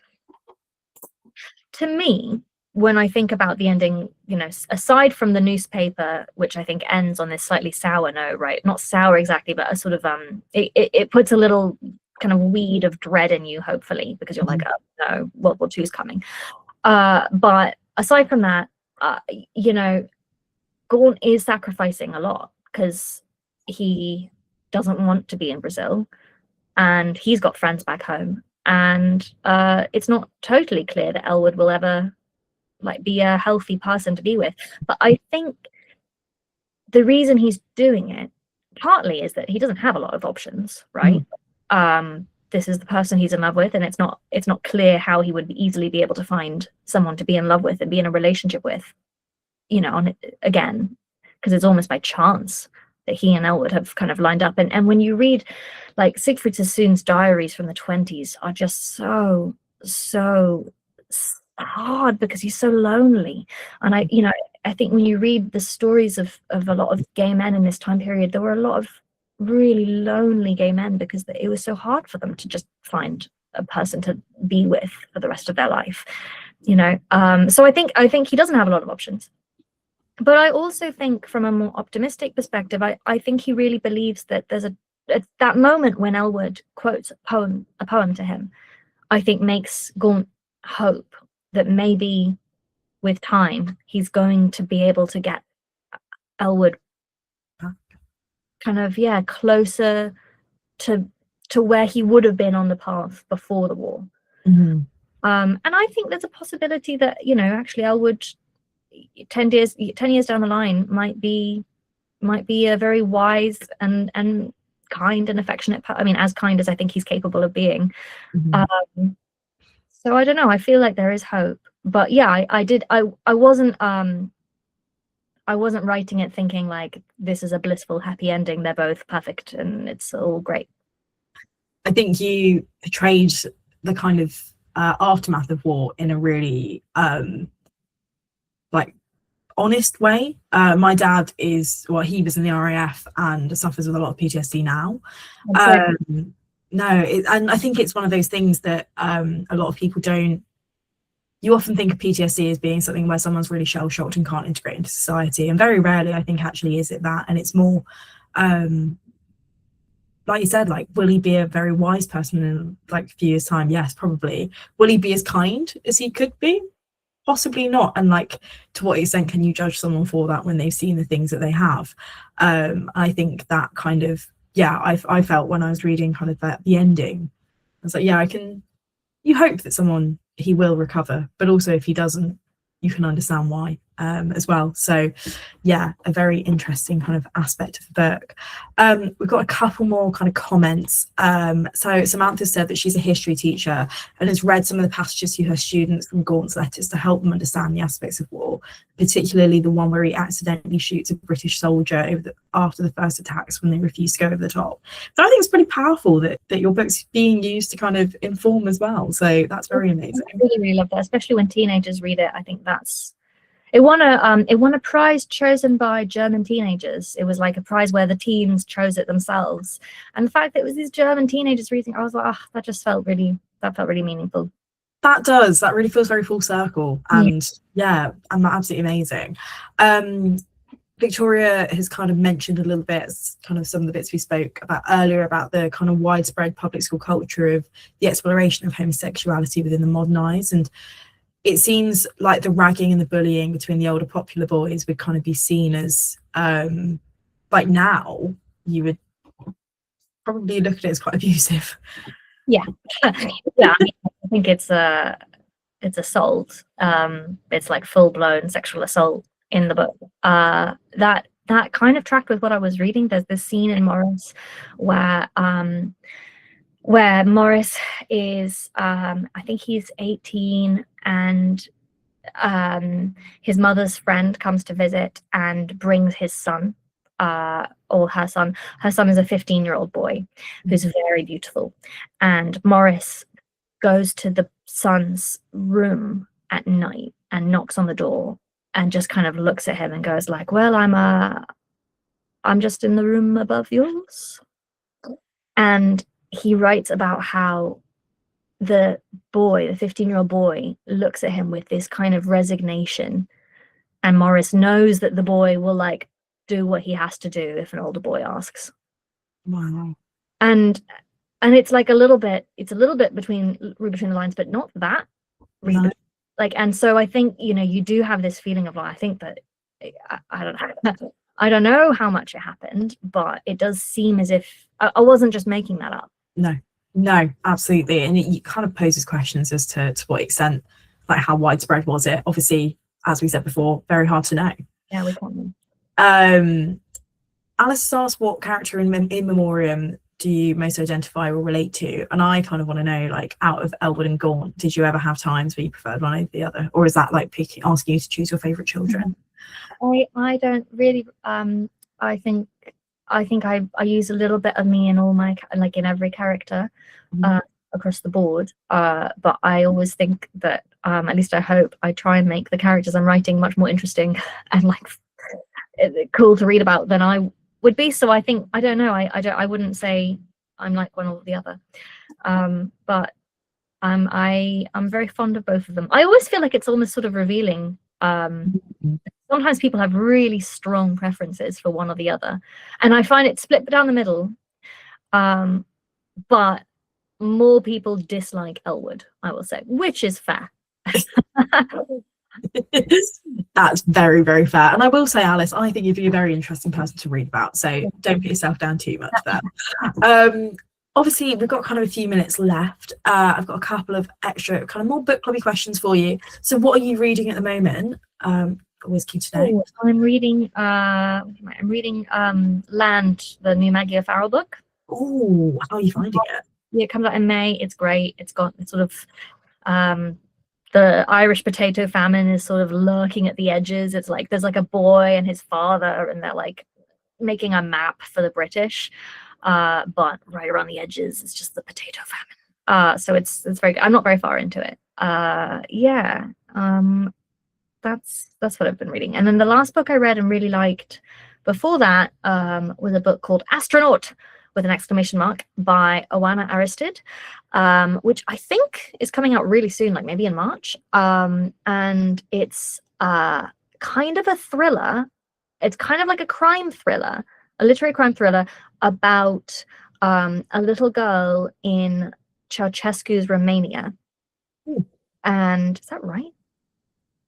to me, when I think about the ending, you know, aside from the newspaper, which I think ends on this slightly sour note, right? Not sour exactly, but a sort of it puts a little kind of weed of dread in you, hopefully, because you're like, oh no, World War II is coming. But aside from that, you know, Gaunt is sacrificing a lot because he doesn't want to be in Brazil, and he's got friends back home. And it's not totally clear that Ellwood will ever like be a healthy person to be with. But I think the reason he's doing it partly is that he doesn't have a lot of options, right? This is the person he's in love with, and it's not clear how he would easily be able to find someone to be in love with and be in a relationship with, you know, again, because it's almost by chance that he and Ellwood have kind of lined up. And when you read, like, Siegfried Sassoon's diaries from the 20s are just so hard because he's so lonely. And I think when you read the stories of a lot of gay men in this time period, there were a lot of really lonely gay men because it was so hard for them to just find a person to be with for the rest of their life, you know. So I think he doesn't have a lot of options. But I also think, from a more optimistic perspective, I think he really believes that there's that moment when Ellwood quotes a poem to him, I think makes Gaunt hope that maybe with time he's going to be able to get Ellwood kind of, yeah, closer to where he would have been on the path before the war. And I think there's a possibility that, you know, actually Ellwood 10 years down the line might be a very wise and kind and affectionate, I mean, as kind as I think he's capable of being. So I don't know, I feel like there is hope. But yeah, I wasn't writing it thinking like this is a blissful happy ending, they're both perfect and it's all great. I think you portrayed the kind of aftermath of war in a really like honest way. My dad he was in the RAF and suffers with a lot of PTSD now. And I think it's one of those things that a lot of people don't. You often think of PTSD as being something where someone's really shell-shocked and can't integrate into society, and very rarely, I think, actually is it that. And it's more, like you said, like, will he be a very wise person in like a few years' time? Yes, probably. Will he be as kind as he could be? Possibly not. And like, to what extent can you judge someone for that when they've seen the things that they have? I think that kind of, yeah, I felt when I was reading kind of the ending, I was like, yeah, you hope that he will recover, but also if he doesn't, you can understand why as well. So yeah, a very interesting kind of aspect of the book. We've got a couple more kind of comments. So Samantha said that she's a history teacher and has read some of the passages to her students from Gaunt's letters to help them understand the aspects of war, particularly the one where he accidentally shoots a British soldier after the first attacks when they refused to go over the top. So I think it's pretty powerful that your book's being used to kind of inform as well. So that's very amazing. I really, really love that, especially when teenagers read it. I think it won a prize chosen by German teenagers. It was like a prize where the teens chose it themselves. And the fact that it was these German teenagers reading, I was like, oh, that felt really meaningful. That really feels very full circle. And yeah, and absolutely amazing. Victoria has kind of mentioned a little bit, kind of some of the bits we spoke about earlier, about the kind of widespread public school culture of the exploration of homosexuality within the modern eyes. And it seems like the ragging and the bullying between the older popular boys would kind of be seen as, like now, you would probably look at it as quite abusive. Yeah. Yeah, I think it's assault. It's like full-blown sexual assault in the book. That kind of tracked with what I was reading. There's this scene in Morris where Morris is, I think he's 18, and his mother's friend comes to visit and brings his son, or her son. Her son is a 15-year-old boy who's very beautiful, and Morris goes to the son's room at night and knocks on the door and just kind of looks at him and goes like, well, I'm just in the room above yours. And he writes about how the boy, the 15-year-old boy, looks at him with this kind of resignation, and Morris knows that the boy will like do what he has to do if an older boy asks. Wow. And it's like a little bit between the lines, but not that. No. Like, and so I think, you know, you do have this feeling of, like, I think that I don't know how much it happened, but it does seem as if I wasn't just making that up. No, absolutely. And it kind of poses questions as to what extent, like how widespread was it? Obviously, as we said before, very hard to know. Yeah, we can't. Alice asked, what character in Memoriam do you most identify or relate to? And I kind of want to know, like, out of Ellwood and Gaunt, did you ever have times where you preferred one over the other, or is that like asking you to choose your favorite children? I don't really. I think I use a little bit of me in all my, like, in every character, across the board. But I always think that, at least I hope, I try and make the characters I'm writing much more interesting and like cool to read about than I would be. So I think, I don't know, I wouldn't say I'm like one or the other. But I'm very fond of both of them. I always feel like it's almost sort of revealing. Sometimes people have really strong preferences for one or the other, and I find it split down the middle. But more people dislike Ellwood, I will say, which is fair. That's very, very fair. And I will say, Alice, I think you'd be a very interesting person to read about, so don't put yourself down too much there. Obviously, we've got kind of a few minutes left. I've got a couple of extra kind of more book clubby questions for you. So what are you reading at the moment? Always keen to know. I'm reading Land, the new Maggie O'Farrell book. Oh, how are you finding it? Yeah, it comes out in May. It's great. It's got sort of the Irish potato famine is sort of lurking at the edges. It's like there's like a boy and his father, and they're like making a map for the British, but right around the edges it's just the potato famine. So it's very good. I'm not very far into it. That's what I've been reading. And then the last book I read and really liked before that was a book called Astronaut with an exclamation mark by Oana Aristide, which I think is coming out really soon, like maybe in March. And it's kind of a thriller. It's kind of like a crime thriller, a literary crime thriller about a little girl in Ceausescu's Romania. Ooh. And is that right?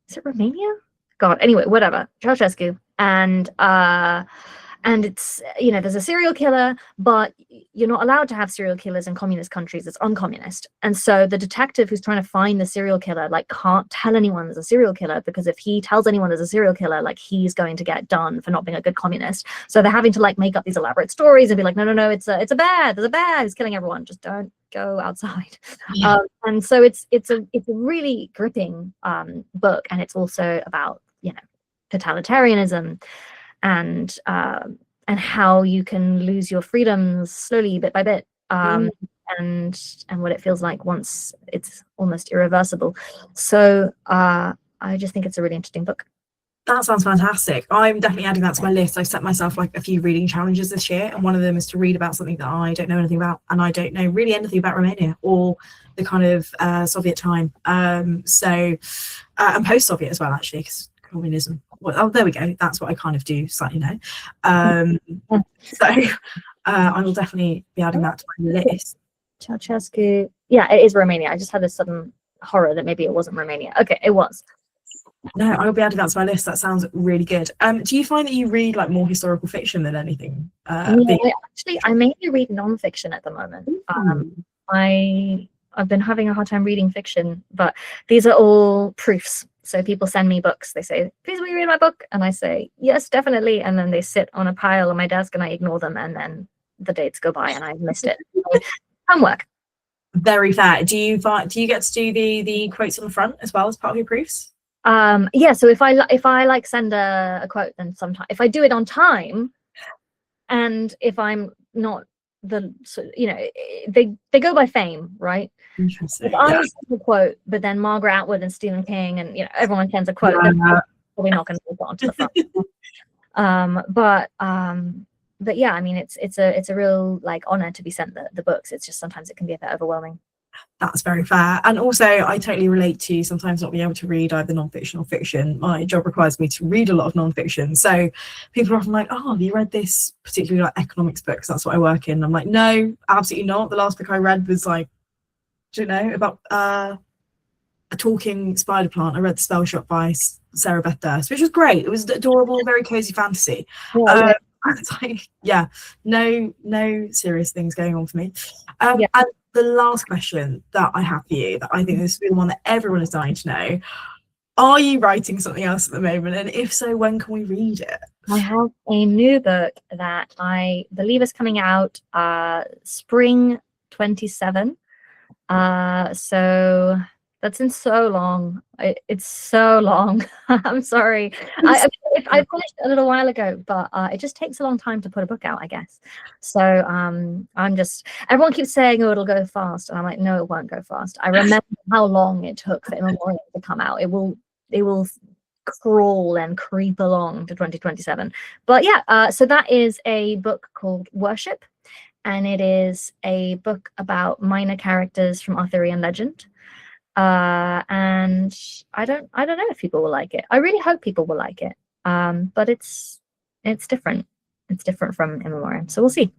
Is it Romania? God, anyway, whatever. Ceausescu. And it's, you know, there's a serial killer, but you're not allowed to have serial killers in communist countries. It's uncommunist. And so the detective who's trying to find the serial killer, like, can't tell anyone there's a serial killer, because if he tells anyone there's a serial killer, like, he's going to get done for not being a good communist. So they're having to like make up these elaborate stories and be like, no, it's a bear. There's a bear who's killing everyone. Just don't go outside. Yeah. And so it's a really gripping book, and it's also about, you know, totalitarianism and how you can lose your freedoms slowly, bit by bit, and what it feels like once it's almost irreversible. So I just think it's a really interesting book. That sounds fantastic. I'm definitely adding that to my list. I've set myself like a few reading challenges this year, and one of them is to read about something that I don't know anything about, and I don't know really anything about Romania or the kind of Soviet time. And post-Soviet as well, actually, because communism. Well, oh, there we go. That's what I kind of do slightly now. So I will definitely be adding that to my list. Ceausescu. Yeah, it is Romania. I just had a sudden horror that maybe it wasn't Romania. Okay, it was. No, I'll be adding that to my list. That sounds really good. Do you find that you read like more historical fiction than anything? Yeah, I mainly read non-fiction at the moment. I've been having a hard time reading fiction, but these are all proofs. So people send me books. They say, please will you read my book? And I say, yes, definitely. And then they sit on a pile on my desk and I ignore them. And then the dates go by and I've missed it. Homework. Very fair. Do you get to do the quotes on the front as well as part of your proofs? Yeah, so if I like send a quote, then sometimes if I do it on time, and if I'm not they go by fame, right? Interesting. If I send a quote, but then Margaret Atwood and Stephen King and everyone sends a quote, then probably not going to move on to the front. But yeah, I mean it's a real like honor to be sent the books. It's just sometimes it can be a bit overwhelming. That's very fair. And also I totally relate to sometimes not being able to read either non-fiction or fiction. My job requires me to read a lot of non-fiction. So people are often like, oh, have you read this particularly like economics book? 'Cause that's what I work in. I'm like, no, absolutely not. The last book I read was like, do you know, about a talking spider plant. I read The Spell Shop by Sarah Beth Durst, which was great. It was adorable, very cozy fantasy. It's like, yeah, no serious things going on for me. And the last question that I have for you, that I think this is the one that everyone is dying to know, are you writing something else at the moment? And if so, when can we read it? I have a new book that I believe is coming out spring 27. So that's in so long. It's so long. I'm sorry. I finished a little while ago, but it just takes a long time to put a book out, I guess. So I'm just, everyone keeps saying, oh, it'll go fast. And I'm like, no, it won't go fast. I remember how long it took for In Memoriam to come out. It will crawl and creep along to 2027. But yeah, so that is a book called Worship. And it is a book about minor characters from Arthurian legend. And I don't know if people will like it. I really hope people will like it. But it's different. It's different from In Memoriam. So we'll see.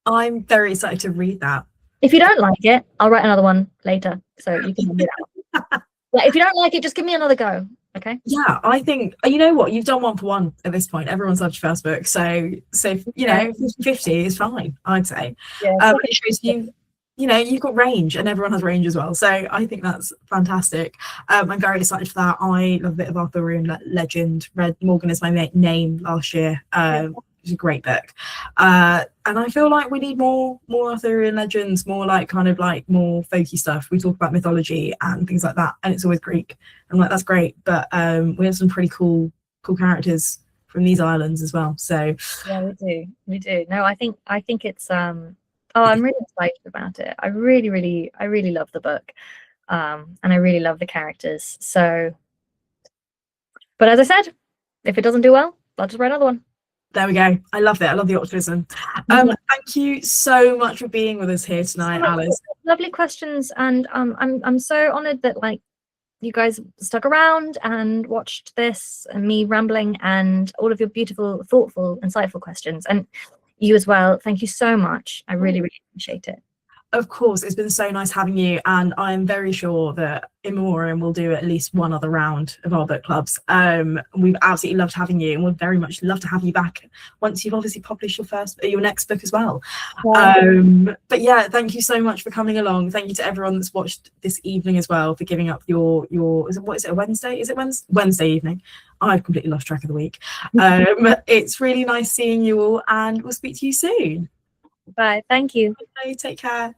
I'm very excited to read that. If you don't like it, I'll write another one later. So you can do that. Yeah, if you don't like it, just give me another go. Okay. Yeah, I think you know what, you've done one for one at this point. Everyone's loved your first book, so 50 is fine, I'd say. Yeah, it shows you've got range, and everyone has range as well. So I think that's fantastic. I'm very excited for that. I love a bit of Arthurian legend. Read Morgan Is My Name last year. It's a great book, and I feel like we need more Arthurian legends, more like kind of like more folky stuff. We talk about mythology and things like that, and it's always Greek. I'm like, that's great, but we have some pretty cool characters from these islands as well. So yeah, we do. No, I think it's I'm really excited about it. I really love the book, and I really love the characters. So, but as I said, if it doesn't do well, I'll just write another one. There we go. I love it. I love the optimism. Thank you so much for being with us here tonight, Alice. Lovely questions, and I'm so honoured that like you guys stuck around and watched this and me rambling and all of your beautiful, thoughtful, insightful questions, and you as well. Thank you so much. I really appreciate it. Of course, it's been so nice having you, and I'm very sure that In Memoriam will do at least one other round of our book clubs. We've absolutely loved having you, and we'd very much love to have you back once you've obviously published your next book as well. Yeah. But yeah, thank you so much for coming along. Thank you to everyone that's watched this evening as well for giving up your a Wednesday? Is it Wednesday evening? I've completely lost track of the week. It's really nice seeing you all, and we'll speak to you soon. Bye. Thank you. Okay, take care.